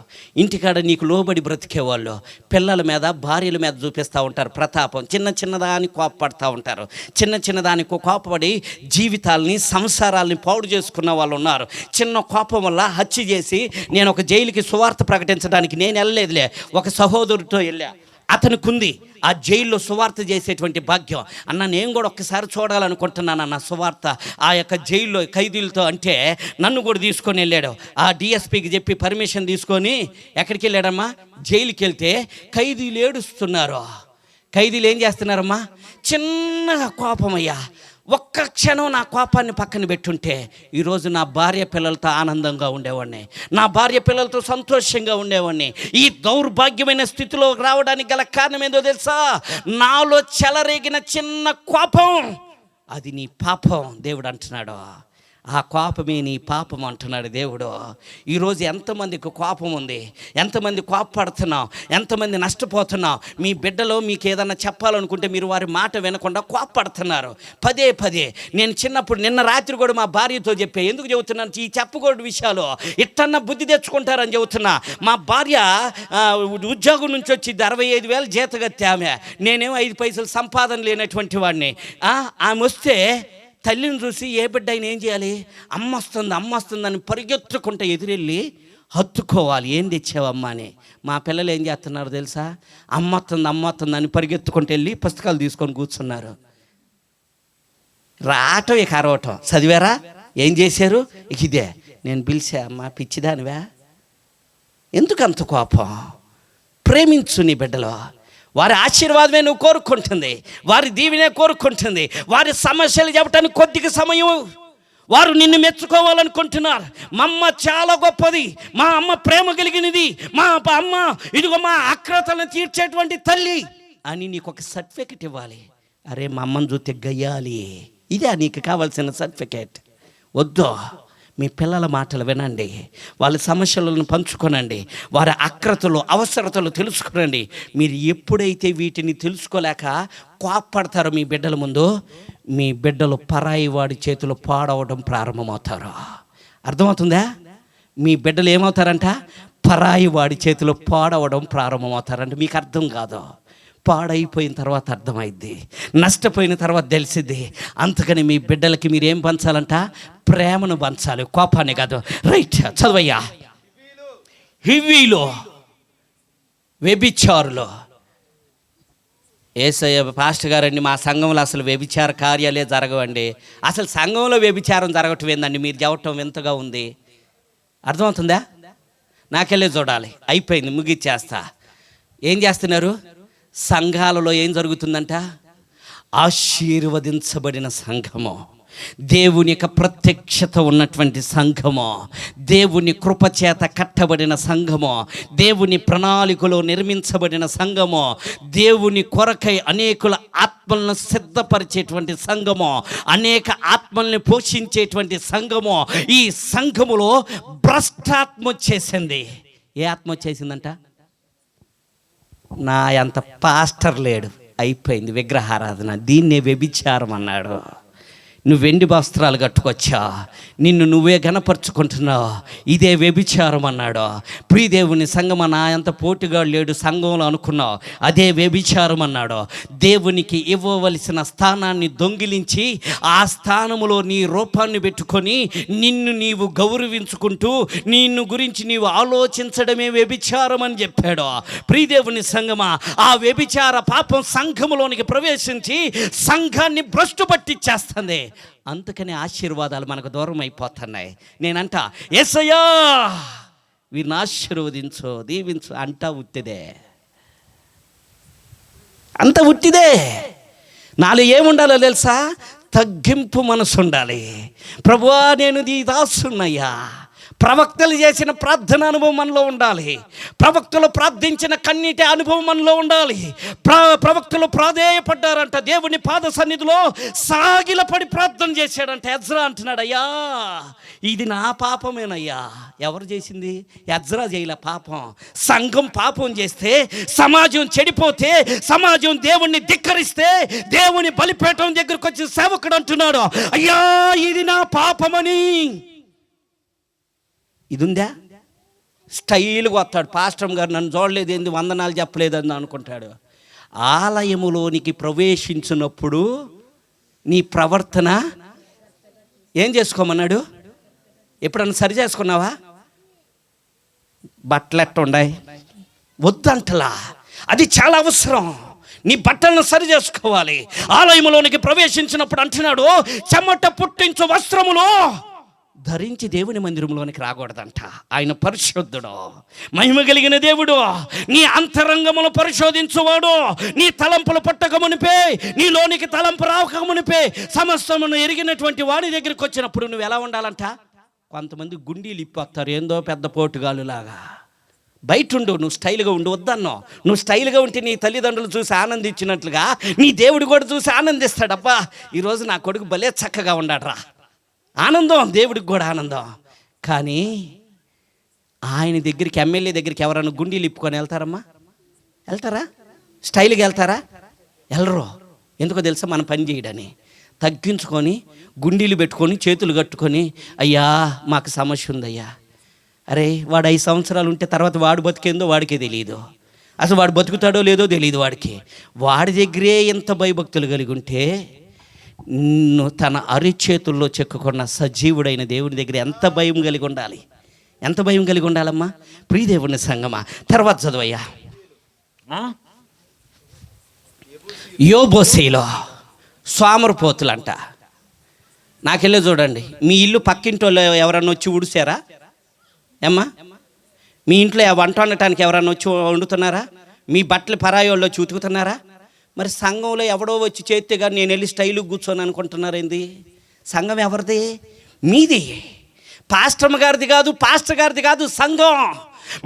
ఇంటికాడ నీకు లోబడి బ్రతికేవాళ్ళు పిల్లల మీద భార్యల మీద చూపిస్తూ ఉంటారు ప్రతాపం. చిన్నదానికి కోపపడుతూ ఉంటారు. చిన్నదానికి కోపపడి జీవితాలని సంసారాలని పాడు చేసుకున్న వాళ్ళు ఉన్నారు. చిన్న కోపం వల్ల హత్య చేసి, నేను ఒక జైలుకి సువార్త ప్రకటించడానికి నేను వెళ్ళలేదులే, ఒక సహోదరుడితో వెళ్ళా. అతనికి ఉంది ఆ జైల్లో సువార్త చేసేటువంటి భాగ్యం. అన్న నేను కూడా ఒక్కసారి చూడాలనుకుంటున్నాను అన్న సువార్త ఆ యొక్క జైల్లో ఖైదీలతో. అంటే నన్ను కూడా తీసుకొని వెళ్ళాడు. ఆ డిఎస్పీకి చెప్పి పర్మిషన్ తీసుకొని ఎక్కడికి వెళ్ళాడమ్మా? జైలుకి వెళ్తే ఖైదీలు ఏడుస్తున్నారు. ఖైదీలు ఏం చేస్తున్నారమ్మా? చిన్నగా కోపమయ్యా, ఒక్క క్షణం నా కోపాన్ని పక్కన పెట్టుంటే ఈరోజు నా భార్య పిల్లలతో ఆనందంగా ఉండేవాడిని, నా భార్య పిల్లలతో సంతోషంగా ఉండేవాడిని. ఈ దౌర్భాగ్యమైన స్థితిలో రావడానికి గల కారణం ఏందో తెలుసా? నాలో చెలరేగిన చిన్న కోపం, అది నీ పాపం. దేవుడు అంటున్నాడు, ఆ కోపమే నీ పాపం అంటున్నాడు దేవుడు. ఈరోజు ఎంతమందికి కోపం ఉంది, ఎంతమంది కోపపడుతున్నాం, ఎంతమంది నష్టపోతున్నాం. మీ బిడ్డలో మీకు ఏదన్నా చెప్పాలనుకుంటే మీరు వారి మాట వినకుండా కోపపడుతున్నారు పదే. నేను చిన్నప్పుడు నిన్న రాత్రి కూడా మా భార్యతో చెప్పా. ఎందుకు చెబుతున్నాను? ఈ చెప్పకూడదు విషయాలు ఇట్టన్నా బుద్ధి తెచ్చుకుంటారని చెబుతున్నా. మా భార్య ఉద్యోగం నుంచి వచ్చి 65,000 జీతగత్తి ఆమె. నేనేమో 5 పైసలు సంపాదన లేనటువంటి వాడిని. ఆమె వస్తే తల్లిని చూసి ఏ బిడ్డ అయినా ఏం చేయాలి? అమ్మ వస్తుందని పరిగెత్తుకుంటే ఎదురెళ్ళి హత్తుకోవాలి. ఏం తెచ్చావమ్మా అని. మా పిల్లలు ఏం చేస్తున్నారు తెలుసా? అమ్మ వస్తుందని పరిగెత్తుకుంటూ వెళ్ళి పుస్తకాలు తీసుకొని కూర్చున్నారు. రావటం ఇక అరవటం. చదివారా? ఏం చేశారు? ఇదే నేను పిలిచా. అమ్మా పిచ్చిదానివా, ఎందుకు అంత కోపం? ప్రేమించు నీ బిడ్డలో. వారి ఆశీర్వాదమే నువ్వు కోరుకుంటుంది, వారి దీవెనే కోరుకుంటుంది. వారి సమస్యలు చెప్పడానికి కొద్దిగా సమయం వారు నిన్ను మెచ్చుకోవాలనుకుంటున్నారు. మా అమ్మ చాలా గొప్పది, మా అమ్మ ప్రేమ కలిగినది, మా అమ్మ ఇదిగో మా అక్రతలను తీర్చేటువంటి తల్లి అని నీకు ఒక సర్టిఫికెట్ ఇవ్వాలి. అరే మా అమ్మని చూస్తే గయ్యాలి, ఇదే నీకు కావాల్సిన సర్టిఫికెట్. వద్దు, మీ పిల్లల మాటలు వినండి, వాళ్ళ సమస్యలను పంచుకోనండి, వారి అక్రతలు అవసరతలు తెలుసుకునండి. మీరు ఎప్పుడైతే వీటిని తెలుసుకోలేక కోప్పడతారో మీ బిడ్డల ముందు, మీ బిడ్డలు పరాయి వాడి చేతిలో పాడవడం ప్రారంభమవుతారు. అర్థమవుతుందా? మీ బిడ్డలు ఏమవుతారంట? పరాయి వాడి చేతిలో పాడవడం ప్రారంభమవుతారంట. మీకు అర్థం కాదు. పాడైపోయిన తర్వాత అర్థమైద్ది, నష్టపోయిన తర్వాత తెలిసిద్ది. అందుకని మీ బిడ్డలకి మీరు ఏం పంచాలంట? ప్రేమను పంచాలి, కోపాన్ని కాదు. రైట్, చదవయ్యా. హివ్వీలో, వ్యభిచారులో. ఏసయ్య పాస్టర్ గారండి, మా సంఘంలో అసలు వ్యభిచార కార్యాలే జరగవండి. అసలు సంఘంలో వ్యభిచారం జరగటం ఏందండి? మీరు చెప్పటం వింతగా ఉంది. అర్థమవుతుందా? నాకెళ్ళే చూడాలి. అయిపోయింది, ముగిచ్చేస్తా. ఏం చేస్తున్నారు? సంఘాలలో ఏం జరుగుతుందంట? ఆశీర్వదించబడిన సంఘము, దేవుని యొక్క ప్రత్యక్షత ఉన్నటువంటి సంఘము, దేవుని కృపచేత కట్టబడిన సంఘము, దేవుని ప్రణాళికలో నిర్మించబడిన సంఘము, దేవుని కొరకై అనేకుల ఆత్మలను సిద్ధపరిచేటువంటి సంఘము, అనేక ఆత్మల్ని పోషించేటువంటి సంఘము. ఈ సంఘములో భ్రష్టాత్మ వచ్చేసింది. ఏ ఆత్మ వచ్చేసిందంట? నా అంత పాస్టర్ లేడు, అయిపోయింది విగ్రహారాధన. దీన్నే వ్యభిచారం అన్నాడు. నువ్వు వెండి వస్త్రాలు కట్టుకొచ్చా, నిన్ను నువ్వే గణపరుచుకుంటున్నావు, ఇదే వ్యభిచారం అన్నాడు. ప్రియదేవుని సంఘం నా అంత పోటుగా లేడు సంఘంలో అనుకున్నావు, అదే వ్యభిచారం అన్నాడు. దేవునికి ఇవ్వవలసిన స్థానాన్ని దొంగిలించి ఆ స్థానములో నీ రూపాన్ని పెట్టుకొని నిన్ను నీవు గౌరవించుకుంటూ నిన్ను గురించి నీవు ఆలోచించడమే వ్యభిచారం అని చెప్పాడు. ప్రియదేవుని సంఘమా, ఆ వ్యభిచార పాపం సంఘములోనికి ప్రవేశించి సంఘాన్ని భ్రష్టు పట్టించేస్తుంది. అందుకని ఆశీర్వాదాలు మనకు దూరం అయిపోతున్నాయి. నేనంట, యేసయ్యా వీరిని ఆశీర్వదించు, దీవించు అంటా ఉట్టిదే, అంత ఉట్టిదే. నాలో ఏముండాలో తెలుసా? తగ్గింపు మనసు ఉండాలి. ప్రభువా నేను నీ దాసున్నయ్యా. ప్రవక్తలు చేసిన ప్రార్థన అనుభవం మనలో ఉండాలి. ప్రవక్తలు ప్రార్థించిన కన్నీటి అనుభవం మనలో ఉండాలి. ప్రవక్తలు ప్రాధేయపడ్డారంట, దేవుని పాద సన్నిధిలో సాగిలపడి ప్రార్థన చేశాడంట. ఎజ్రా అంటున్నాడు, అయ్యా ఇది నా పాపమేనయ్యా. ఎవరు చేసింది? ఎజ్రా చేయలే పాపం. సంఘం పాపం చేస్తే, సమాజం చెడిపోతే, సమాజం దేవుణ్ణి ధిక్కరిస్తే, దేవుని బలిపీఠం దగ్గరకు వచ్చి సేవకుడు అంటున్నాడు, అయ్యా ఇది నా పాపమని. ఇది ఉందా? స్టైల్గా వస్తాడు. పాస్టర్ గారు నన్ను చూడలేదు, ఏంది వందనాలు చెప్పలేదని అనుకుంటాడు. ఆలయములోనికి ప్రవేశించినప్పుడు నీ ప్రవర్తన ఏం చేసుకోమన్నాడు? ఎప్పుడన్నా సరి చేసుకున్నావా? బట్టలు ఎట్ట ఉన్నాయి వద్దంటలా, అది చాలా అవసరం. నీ బట్టలను సరి చేసుకోవాలి. ఆలయములోనికి ప్రవేశించినప్పుడు అంటున్నాడు, చెమట పుట్టించు వస్త్రములో ధరించి దేవుని మందిరంలోనికి రాకూడదంట. ఆయన పరిశుద్ధుడు, మహిమ కలిగిన దేవుడు. నీ అంతరంగమును పరిశోధించువాడు. నీ తలంపులు పట్టకమునిపే, నీలోనికి తలంపు రాకమునిపే సమస్తమును ఎరిగినటువంటి వాడి దగ్గరికి వచ్చినప్పుడు నువ్వు ఎలా ఉండాలంట? కొంతమంది గుండీలు ఇప్పొస్తారు, ఏందో పెద్ద పోటుగాలులాగా. బయట ఉండు, నువ్వు స్టైల్గా ఉండు వద్దన్నో. నువ్వు స్టైల్గా ఉంటే నీ తల్లిదండ్రులు చూసి ఆనందించినట్లుగా నీ దేవుడు కూడా చూసి ఆనందిస్తాడు. అబ్బా ఈరోజు నా కొడుకు భలే చక్కగా ఉన్నాడురా, ఆనందం, దేవుడికి కూడా ఆనందం. కానీ ఆయన దగ్గరికి, ఎమ్మెల్యే దగ్గరికి ఎవరన్నా గుండీలు ఇప్పుకొని వెళ్తారమ్మా? వెళ్తారా? స్టైల్గా వెళ్తారా? వెళ్ళరు. ఎందుకో తెలుసా? మనం పని చేయడని. తగ్గించుకొని గుండీలు పెట్టుకొని చేతులు కట్టుకొని, అయ్యా మాకు సమస్య ఉందయ్యా. అరే వాడు 5 సంవత్సరాలు ఉంటే తర్వాత వాడు బతికేందో వాడికే తెలియదు. అసలు వాడు బతుకుతాడో లేదో తెలియదు వాడికి. వాడి దగ్గరే ఎంత భయభక్తులు కలిగి ఉంటే తన అరిచేతుల్లో చెక్కుకున్న సజీవుడైన దేవుని దగ్గర ఎంత భయం కలిగి ఉండాలి? ఎంత భయం కలిగి ఉండాలమ్మా ప్రియదేవుని సంగమా. తర్వాత చదువయ్యా. యోబోసీలో సోమరిపోతులంట. నాకెళ్ళి చూడండి, మీ ఇల్లు పక్కింటోళ్ళు ఎవరన్నా వచ్చి ఉడిసారా? ఏమ్మా మీ ఇంట్లో వంట వండటానికి ఎవరన్నా వచ్చి వండుతున్నారా? మీ బట్టలు పరాయి వాళ్ళు వచ్చి ఉతుకుతున్నారా? మరి సంఘంలో ఎవడో వచ్చి చేస్తే కానీ నేను వెళ్ళి స్టైలు కూర్చొని అనుకుంటున్నారేంది? సంఘం ఎవరిది? మీది. పాస్టర్ గారిది కాదు, పాస్టర్ గారిది కాదు. సంఘం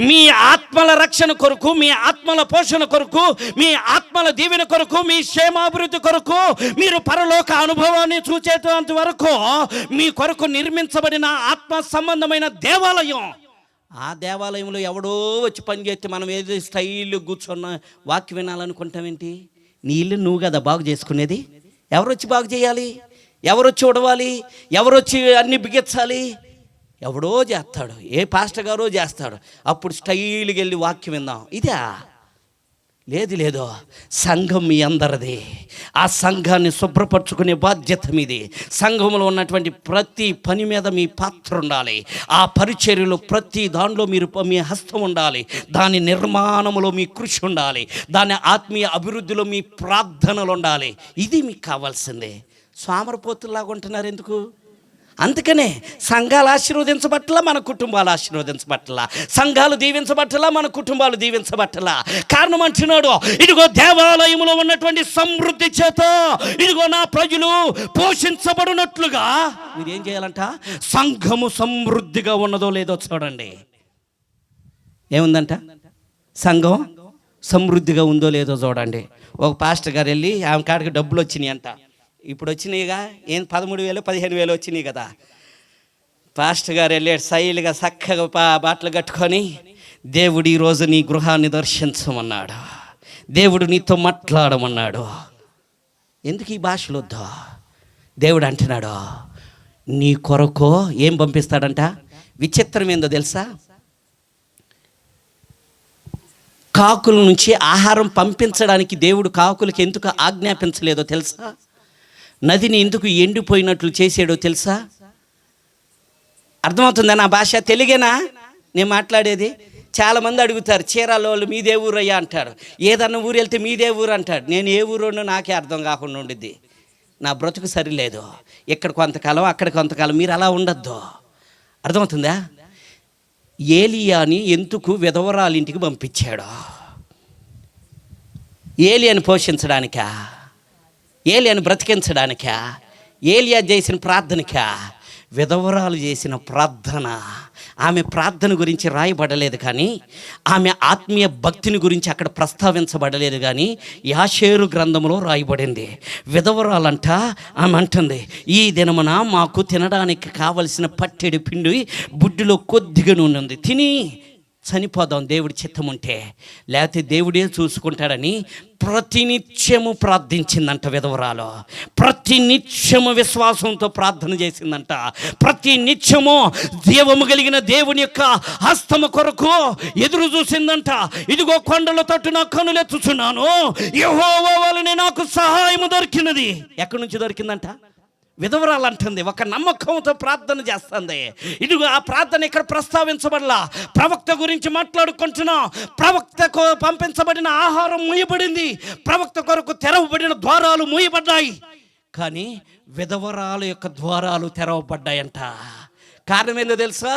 మీ ఆత్మల రక్షణ కొరకు, మీ ఆత్మల పోషణ కొరకు, మీ ఆత్మల దీవెన కొరకు, మీ క్షేమాభివృద్ధి కొరకు, మీరు పరలోక అనుభవాన్ని చూచేంత వరకు మీ కొరకు నిర్మించబడిన ఆత్మ సంబంధమైన దేవాలయం. ఆ దేవాలయంలో ఎవడో వచ్చి పని చేస్తే మనం ఏదో స్టైల్ కూర్చున్న వాక్యం వినాలనుకుంటామేంటి? నీ ఇల్లు నువ్వు కదా బాగు చేసుకునేది. ఎవరొచ్చి బాగు చేయాలి? ఎవరొచ్చి ఉడవాలి? ఎవరొచ్చి అన్ని బిగించాలి? ఎవడో చేస్తాడు, ఏ పాస్టర్ గారో చేస్తాడు. అప్పుడు స్టైల్కి వెళ్ళి వాక్యం విందాం. ఇదా? లేదు. సంఘం మీ అందరిది. ఆ సంఘాన్ని శుభ్రపరచుకునే బాధ్యత మీది. సంఘంలో ఉన్నటువంటి ప్రతి పని మీద మీ పాత్ర ఉండాలి. ఆ పరిచర్యలో ప్రతి దానిలో మీరు మీ హస్తం ఉండాలి. దాని నిర్మాణంలో మీ కృషి ఉండాలి. దాని ఆత్మీయ అభివృద్ధిలో మీ ప్రార్థనలు ఉండాలి. ఇది మీకు కావాల్సిందే. సోమరిపోతుల్లాగా ఉంటున్నారు ఎందుకు? అందుకనే సంఘాలు ఆశీర్వదించబట్టలా, మన కుటుంబాలు ఆశీర్వదించబట్టలా. సంఘాలు దీవించబట్టలా, మన కుటుంబాలు దీవించబట్టలా. కారణం అంటున్నాడు, ఇదిగో దేవాలయంలో ఉన్నటువంటి సమృద్ధి చేత ఇదిగో నా ప్రజలు పోషించబడినట్లుగా మీరేం చేయాలంట? సంఘము సమృద్ధిగా ఉన్నదో లేదో చూడండి. ఏముందంట? సంఘం సమృద్ధిగా ఉందో లేదో చూడండి. ఒక పాస్టర్ గారు వెళ్ళి ఆమె కాడికి డబ్బులు వచ్చినాయి అంట. ఇప్పుడు వచ్చినాయిగా, ఏం 13,000 15,000 వచ్చినాయి కదా. పాస్టర్ గారు వెళ్ళాడు శైలిగా చక్కగా బాటలు కట్టుకొని, దేవుడు ఈరోజు నీ గృహాన్ని దర్శించమన్నాడు, దేవుడు నీతో మాట్లాడమన్నాడు. ఎందుకు ఈ భాషలు వద్దా? దేవుడు అంటున్నాడు నీ కొరకు ఏం పంపిస్తాడంట? విచిత్రం ఏందో తెలుసా? కాకుల నుంచి ఆహారం పంపించడానికి దేవుడు కాకులకి ఎందుకు ఆజ్ఞాపించలేదో తెలుసా? నదిని ఎందుకు ఎండిపోయినట్లు చేసాడో తెలుసా? అర్థమవుతుందా నా భాష? తెలుగేనా నేను మాట్లాడేది? చాలామంది అడుగుతారు, చీరాల వాళ్ళు మీదే ఊరయ్యా అంటారు. ఏదన్నా ఊరు వెళ్తే మీదే ఊరు అంటాడు. నేను ఏ ఊరోనో నాకే అర్థం కాకుండా ఉండిద్ది. నా బ్రతుకు సరిలేదు. ఇక్కడ కొంతకాలం, అక్కడ కొంతకాలం. మీరు అలా ఉండద్దు. అర్థమవుతుందా? ఏలియాని ఎందుకు విధవరాలింటికి పంపించాడు? ఏలియాని పోషించడానికా? ఏలియాని బ్రతికించడానికా? ఏలియా చేసిన ప్రార్థనకా? విధవరాలు చేసిన ప్రార్థన, ఆమె ప్రార్థన గురించి రాయబడలేదు, కానీ ఆమె ఆత్మీయ భక్తిని గురించి అక్కడ ప్రస్తావించబడలేదు, కానీ యాషేరు గ్రంథంలో రాయబడింది. విధవరాలంట ఆమె అంటుంది, ఈ దినమున మాకు తినడానికి కావలసిన పట్టెడు పిండి బుడ్డిలో కొద్దిగా నూనె ఉంది, తిని చనిపోదాం దేవుడి చిత్తం ఉంటే, లేకపోతే దేవుడే చూసుకుంటాడని ప్రతినిత్యము ప్రార్థించిందంట విధవరాలు. ప్రతినిత్యము విశ్వాసంతో ప్రార్థన చేసిందంట. ప్రతినిత్యము జీవము కలిగిన దేవుని యొక్క హస్తము కొరకు ఎదురు చూసిందంట. ఇదిగో కొండల తట్టు నా కనులెత్తుచున్నాను, యెహోవా వలన నాకు సహాయము దొరికినది. ఎక్కడి నుంచి దొరికిందంట? విధవరాలు అంటుంది, ఒక నమ్మకంతో ప్రార్థన చేస్తుంది. ఇదిగో ఆ ప్రార్థన ఇక్కడ ప్రస్తావించబడలా. ప్రవక్త గురించి మాట్లాడుకుంటున్నాం. ప్రవక్తకు పంపించబడిన ఆహారం మూయబడింది, ప్రవక్త కొరకు తెరవబడిన ద్వారాలు మూయబడ్డాయి, కానీ విధవరాలు యొక్క ద్వారాలు తెరవబడ్డాయంట. కారణం ఏందో తెలుసా?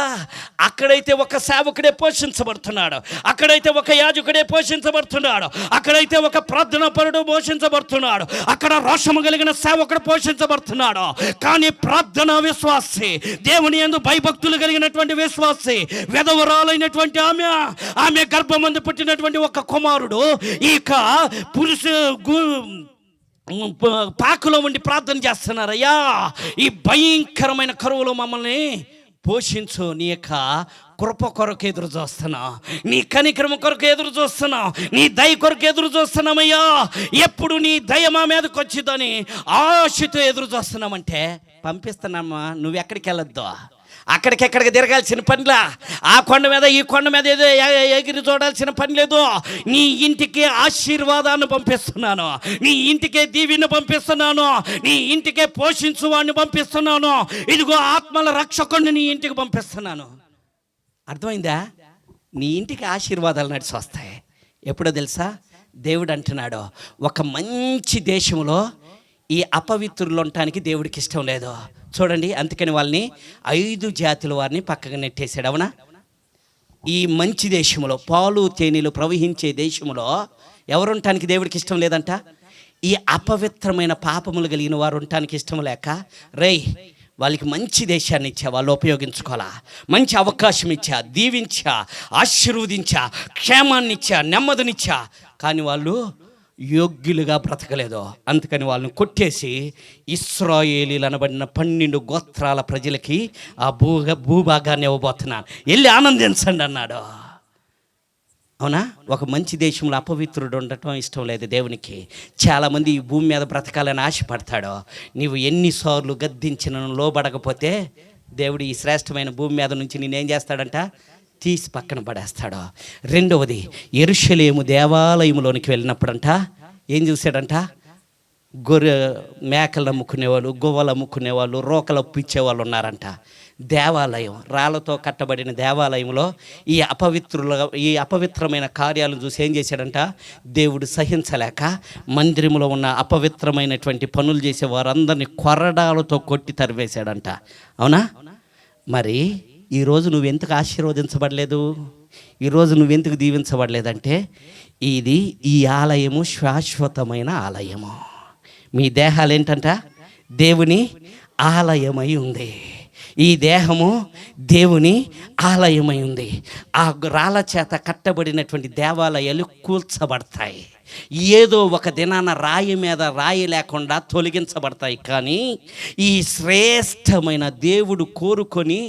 అక్కడైతే ఒక సేవకుడే పోషించబడుతున్నాడు, అక్కడైతే ఒక యాజకుడే పోషించబడుతున్నాడు, అక్కడైతే ఒక ప్రార్థనా పరుడు పోషించబడుతున్నాడు, అక్కడ రోషము కలిగిన సేవకుడు పోషించబడుతున్నాడు. కానీ ప్రార్థనా విశ్వాసి, దేవుని యందు భయభక్తులు కలిగినటువంటి విశ్వాసి, విధవరాలైనటువంటి ఆమె గర్భమందు పుట్టినటువంటి ఒక కుమారుడు ఇక పాకులో ఉండి ప్రార్థన చేస్తున్నారయ్యా, ఈ భయంకరమైన కరువులో మమ్మల్ని పోషించు, నీ యొక్క కృప కొరకు ఎదురు చూస్తున్నాం, నీ కనికరమ కొరకు ఎదురు చూస్తున్నాం, నీ దయ కొరకు ఎదురు చూస్తున్నామయ్యా, ఎప్పుడు నీ దయ మా మీదకి వచ్చిందని ఆశతో ఎదురు చూస్తున్నామంటే పంపిస్తున్నామా, నువ్వెక్కడికి వెళ్ళొద్దు, అక్కడికెక్కడికి తిరగాల్సిన పనిలా, ఆ కొండ మీద ఈ కొండ మీద ఏదో ఎగిరి చూడాల్సిన పని లేదు. నీ ఇంటికి ఆశీర్వాదాన్ని పంపిస్తున్నాను, నీ ఇంటికే దీవెని పంపిస్తున్నాను, నీ ఇంటికే పోషించువాడిని పంపిస్తున్నాను, ఇదిగో ఆత్మల రక్షకుడిని నీ ఇంటికి పంపిస్తున్నాను. అర్థమైందా? నీ ఇంటికి ఆశీర్వాదాలు నడిచి వస్తాయి. ఎప్పుడో తెలుసా? దేవుడు అంటున్నాడు, ఒక మంచి దేశంలో ఈ అపవిత్రులు ఉండటానికి దేవుడికి ఇష్టం లేదు. చూడండి, అందుకని వాళ్ళని 5 జాతుల వారిని పక్కగా నెట్టేశాడు. అవునా? ఈ మంచి దేశంలో, పాలు తేనెలు ప్రవహించే దేశంలో ఎవరు ఉండటానికి దేవుడికి ఇష్టం లేదంట? ఈ అపవిత్రమైన పాపములు కలిగిన వారు ఉండటానికి ఇష్టం లేక, వాళ్ళకి మంచి దేశాన్ని ఇచ్చా, వాళ్ళు ఉపయోగించుకోవాలా, మంచి అవకాశం ఇచ్చా, దీవించా, ఆశీర్వదించా, క్షేమాన్ని ఇచ్చా, నెమ్మదినిచ్చా, కానీ వాళ్ళు యోగ్యులుగా బ్రతకలేదు. అందుకని వాళ్ళని కొట్టేసి ఇశ్రాయేలీలు అనబడిన 12 గోత్రాల ప్రజలకి ఆ భూభాగాన్ని ఇవ్వబోతున్నాను, వెళ్ళి ఆనందించండి అన్నాడు. అవునా? ఒక మంచి దేశంలో అపవిత్రుడు ఉండటం ఇష్టం లేదు దేవునికి. చాలామంది ఈ భూమి మీద బ్రతకాలని ఆశపడతాడు. నీవు ఎన్నిసార్లు గద్దించిన లోబడకపోతే దేవుడు ఈ శ్రేష్టమైన భూమి మీద నుంచి నేనేం చేస్తాడంట? తీసి పక్కన పడేస్తాడు. రెండవది, యెరూషలేము దేవాలయంలోనికి వెళ్ళినప్పుడంట ఏం చూశాడంట? మేకలు అమ్ముకునేవాళ్ళు, గొవ్వలు అమ్ముకునేవాళ్ళు, రోకలు అప్పిచ్చేవాళ్ళు ఉన్నారంట. దేవాలయం, రాళ్ళతో కట్టబడిన దేవాలయంలో ఈ అపవిత్రమైన కార్యాలను చూసి ఏం చేశాడంట? దేవుడు సహించలేక మందిరంలో ఉన్న అపవిత్రమైనటువంటి పనులు చేసే వారందరినీ కొరడాలతో కొట్టి తరివేశాడంట. అవునా? మరి ఈరోజు నువ్వెందుకు ఆశీర్వదించబడలేదు? ఈరోజు నువ్వెందుకు దీవించబడలేదంటే, ఈ ఆలయము శాశ్వతమైన ఆలయము. మీ దేహాలు ఏంటంట? దేవుని ఆలయమై ఉంది. ఈ దేహము దేవుని ఆలయమై ఉంది. ఆ రాళ్ళ చేత కట్టబడినటువంటి దేవాలయాలు కూల్చబడతాయి. ఏదో ఒక దినాన రాయి మీద రాయి లేకుండా తొలగించబడతాయి. కానీ ఈ శ్రేష్టమైన దేవుడు కోరుకొని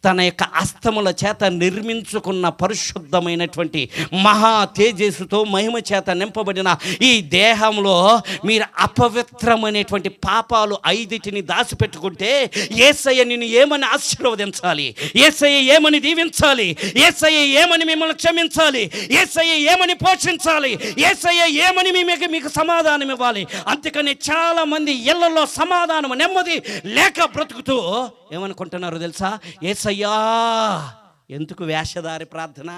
తన యొక్క హస్తముల చేత నిర్మించుకున్న పరిశుద్ధమైనటువంటి మహా తేజస్సుతో మహిమ చేత నింపబడిన ఈ దేహంలో మీరు అపవిత్రమైనటువంటి పాపాలు 5 దాచిపెట్టుకుంటే యేసయ్య నిన్ను ఏమని ఆశీర్వదించాలి? యేసయ్య ఏమని దీవించాలి? యేసయ్య ఏమని మిమ్మల్ని క్షమించాలి? యేసయ్య ఏమని పోషించాలి? యేసయ్య ఏమని మీకు సమాధానం ఇవ్వాలి? అందుకని చాలా మంది ఇళ్లలో సమాధానం, నెమ్మది లేక బ్రతుకుతూ ఏమనుకుంటున్నారు తెలుసా? యేసయ్యా, ఎందుకు వేషధారి ప్రార్థన?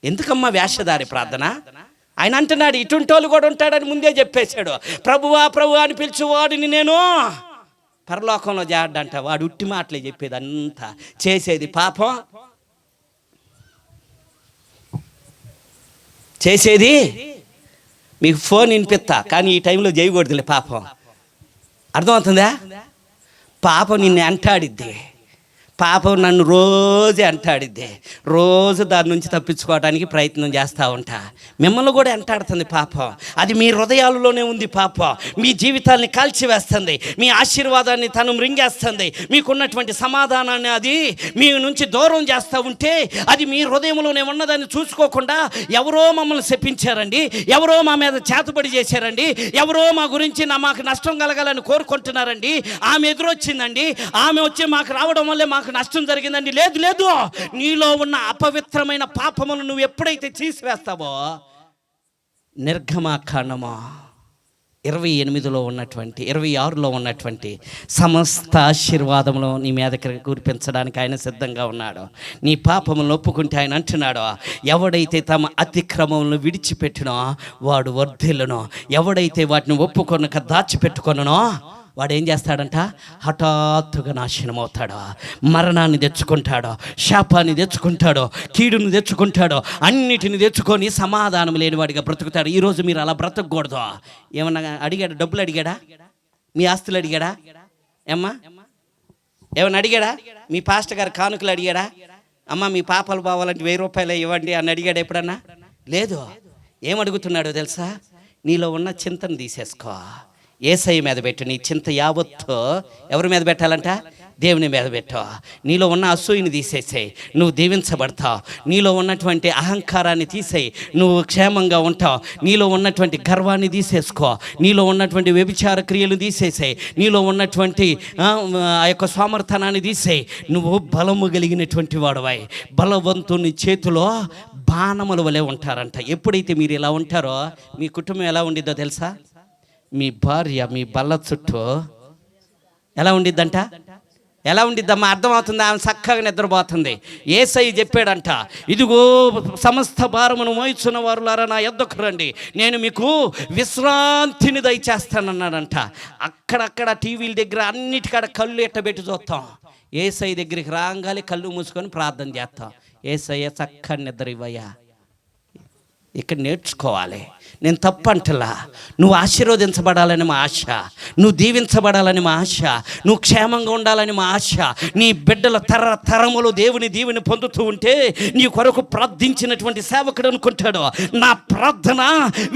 ఎందుకమ్మా వేషధారి ప్రార్థన? ఆయన అంటున్నాడు, ఇటుంటోళ్ళు కూడా ఉంటాడని ముందే చెప్పేశాడు. ప్రభువా ప్రభువా అని పిలిచేవాడిని నేను పరలోకంలో చేరడంట. వాడు ఉట్టి మాటలే చెప్పేది, అంతా చేసేది పాపం, చేసేది మీకు ఫోన్ వినిపిస్తా, కానీ ఈ టైంలో చేయకూడదులే పాపం. అర్థమవుతుందా? పాపం నిన్ను అంటాడిద్ది, పాపం నన్ను రోజే అంటాడిద్ది, రోజు దాని నుంచి తప్పించుకోవడానికి ప్రయత్నం చేస్తూ ఉంటా. మిమ్మల్ని కూడా అంటాడుతుంది పాపం. అది మీ హృదయాలలోనే ఉంది పాపం. మీ జీవితాన్ని కాల్చివేస్తుంది, మీ ఆశీర్వాదాన్ని తను మృంగేస్తుంది, మీకున్నటువంటి సమాధానాన్ని అది మీ నుంచి దూరం చేస్తూ ఉంటే అది మీ హృదయంలోనే ఉన్నదాన్ని చూసుకోకుండా ఎవరో మమ్మల్ని శపించారండి, ఎవరో మా మీద చేతబడి చేశారండి, ఎవరో మా గురించి మాకు నష్టం కలగాలని కోరుకుంటున్నారండి, ఆమె ఎదురొచ్చిందండి, ఆమె వచ్చి మాకు రావడం వల్లే మాకు నష్టం జరిగిందండి. లేదు లేదు, నీలో ఉన్న అపవిత్రమైన పాపములను నువ్వు ఎప్పుడైతే తీసివేస్తావో, నిర్గమాకాండము 28లో ఉన్నటువంటి 26లో ఉన్నటువంటి సమస్త ఆశీర్వాదంలో నీ మీదకి కురిపించడానికి ఆయన సిద్ధంగా ఉన్నాడు. నీ పాపములను ఒప్పుకుంటే ఆయన అంటున్నాడు, ఎవడైతే తమ అతిక్రమములను విడిచిపెట్టినో వాడు వర్ధిల్లును, ఎవడైతే వాటిని ఒప్పుకొనక దాచిపెట్టుకొనో వాడు ఏం చేస్తాడంట? హఠాత్తుగా నాశనం అవుతాడు, మరణాన్ని తెచ్చుకుంటాడు, శాపాన్ని తెచ్చుకుంటాడు, కీడును తెచ్చుకుంటాడు, అన్నిటిని తెచ్చుకొని సమాధానం లేనివాడిగా బ్రతుకుతాడు. ఈరోజు మీరు అలా బ్రతకూడదు. ఏమన్నా అడిగాడా? డబ్బులు అడిగాడా? మీ ఆస్తులు అడిగాడా? ఏమ్మా ఏమన్నా అడిగాడా? మీ పాస్టర్ గారు కానుకలు అడిగాడా? అమ్మ మీ పాపాలు బావాలంటే 1000 రూపాయలు ఇవ్వండి అని అడిగాడు ఎప్పుడన్నా? లేదు. ఏమడుగుతున్నాడో తెలుసా? నీలో ఉన్న చింతను తీసేసుకో, యేసయ్య మీద పెట్టు. నీ చింత యావత్తు ఎవరి మీద పెట్టాలంట? దేవుని మీద పెట్టు. నీలో ఉన్న అసూయని తీసేసేయి, నువ్వు దీవించబడతావు. నీలో ఉన్నటువంటి అహంకారాన్ని తీసేయి, నువ్వు క్షేమంగా ఉంటావు. నీలో ఉన్నటువంటి గర్వాన్ని తీసేసుకో, నీలో ఉన్నటువంటి వ్యభిచార క్రియలు తీసేసేయి, నీలో ఉన్నటువంటి ఆ యొక్క సోమర్థనాన్ని తీసేయి. నువ్వు బలము కలిగినటువంటి వాడవై, బలవంతుని చేతిలో బాణముల వలె ఉంటారంట. ఎప్పుడైతే మీరు ఇలా ఉంటారో మీ కుటుంబం ఎలా ఉండిద్దో తెలుసా? మీ భార్య మీ బల్ల చుట్టూ ఎలా ఉండిద్దంట? ఎలా ఉండిద్దమ్మా? అర్థమవుతుందా? ఆమె చక్కగా నిద్రపోతుంది. యేసయ్య చెప్పాడంట, ఇదిగో సమస్త భారమును మోయిచున్న వారులారా నా యొద్దకు రండి, నేను మీకు విశ్రాంతిని దయచేస్తానన్నాడంట. అక్కడక్కడ టీవీల దగ్గర అన్నిటికాడ కళ్ళు ఎట్టబెట్టి చూస్తాం. యేసయ్య దగ్గరికి రాగాలి కళ్ళు మూసుకొని ప్రార్థన చేస్తాం. యేసయ్య చక్కని నిద్ర ఇవ్వయ్యా. ఇక్కడ నేర్చుకోవాలి. నేను తప్పంటలా, నువ్వు ఆశీర్వదించబడాలని మా ఆశ, నువ్వు దీవించబడాలని మా ఆశ, నువ్వు క్షేమంగా ఉండాలని మా ఆశ. నీ బిడ్డల తరములు దేవుని దీవెని పొందుతూ ఉంటే నీ కొరకు ప్రార్థించినటువంటి సేవకుడు అనుకుంటాడు, నా ప్రార్థన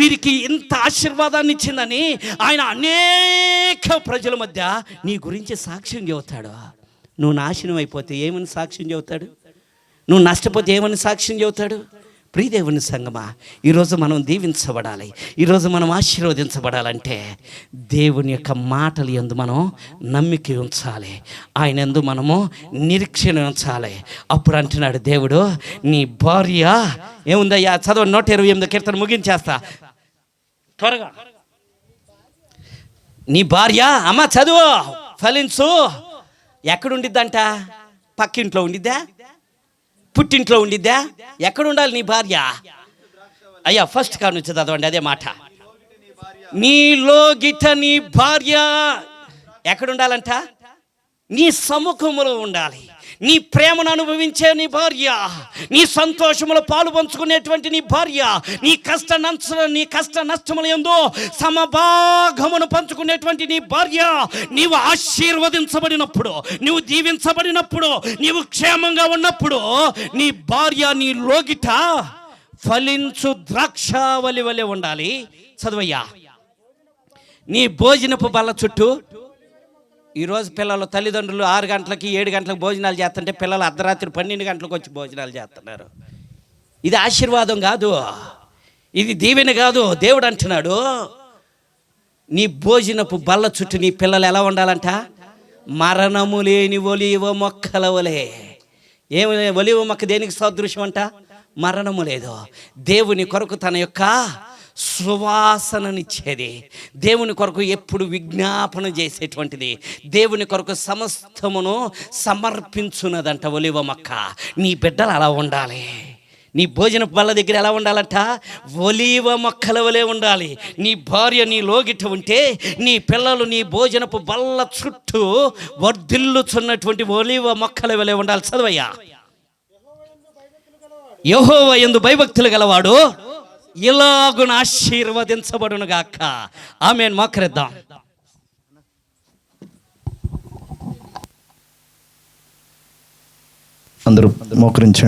వీరికి ఇంత ఆశీర్వాదాన్ని ఇచ్చిందని ఆయన అనేక ప్రజల మధ్య నీ గురించి సాక్ష్యం చెబుతాడు. నువ్వు నాశనం అయిపోతే ఏమని సాక్ష్యం చెబుతాడు? నువ్వు నష్టపోతే ఏమని సాక్ష్యం చెబుతాడు? ప్రియదేవుని సంగమా, ఈరోజు మనం దీవించబడాలి, ఈరోజు మనం ఆశీర్వదించబడాలంటే దేవుని యొక్క మాటలు యందు మనం నమ్మిక ఉంచాలి, ఆయన యందు మనము నిరీక్షణ ఉంచాలి. అప్పుడు అంటున్నాడు దేవుడు, నీ భార్య ఏముందయ్యా? చదవ 128 కీర్తన ముగించేస్తా త్వరగా. నీ భార్య అమ్మ చదువు ఫలించు. ఎక్కడుండిద్దంట? పక్కింట్లో ఉండిద్దా? పుట్టింట్లో ఉండిద్దా? ఎక్కడ ఉండాలి నీ భార్య? అయ్యా ఫస్ట్ కాడ నుంచి చదవండి అదే మాట. నీలో గిట నీ భార్య ఎక్కడ ఉండాలంట? నీ సముఖములో ఉండాలి. నీ ప్రేమను అనుభవించే నీ భార్య, నీ సంతోషములో పాలు పంచుకునేటువంటి నీ భార్య, నీ కష్ట నష్టముల యందు సమభాగమును పంచుకునేటువంటి నీ భార్య, నీవు ఆశీర్వదించబడినప్పుడు, నువ్వు దీవించబడినప్పుడు, నీవు క్షేమంగా ఉన్నప్పుడు నీ భార్య నీ లోగిట ఫలించు ద్రాక్షావళి వలె ఉండాలి. చదువయ్యా. నీ భోజనపు బల్ల చుట్టూ, ఈరోజు పిల్లలు తల్లిదండ్రులు 6 గంటలకి 7 గంటలకు భోజనాలు చేస్తుంటే పిల్లలు అర్ధరాత్రి 12 గంటలకు వచ్చి భోజనాలు చేస్తున్నారు. ఇది ఆశీర్వాదం కాదు, ఇది దీవెన కాదు. దేవుడు అంటున్నాడు, నీ భోజనపు బల్ల చుట్టూ నీ పిల్లలు ఎలా ఉండాలంట? మరణము లేని ఒలీవ మొక్కల వలె. ఏమి ఒలీవ మొక్క దేనికి సదృశ్యం అంట? మరణము లేదు. దేవుని కొరకు తన యొక్క సువాసననిచ్చేది, దేవుని కొరకు ఎప్పుడు విజ్ఞాపన చేసేటువంటిది, దేవుని కొరకు సమస్తమును సమర్పించున్నదంట ఒలీవ మొక్క. నీ బిడ్డలు అలా ఉండాలి. నీ భోజనపు బల్ల దగ్గర ఎలా ఉండాలంట? ఒలీవ మొక్కల వలె ఉండాలి. నీ భార్య నీ లోగిట ఉంటే నీ పిల్లలు నీ భోజనపు బల్ల చుట్టూ వర్ధిల్లుచున్నటువంటి ఒలీవ మొక్కల వలె ఉండాలి. చదవయ్యా. యెహోవా యందు భయభక్తులు గలవాడు ఇలాగున ఆశీర్వదించబడును గాక. ఆమేన్. మోకరిద్దాం. అందరూ మోకరించండి.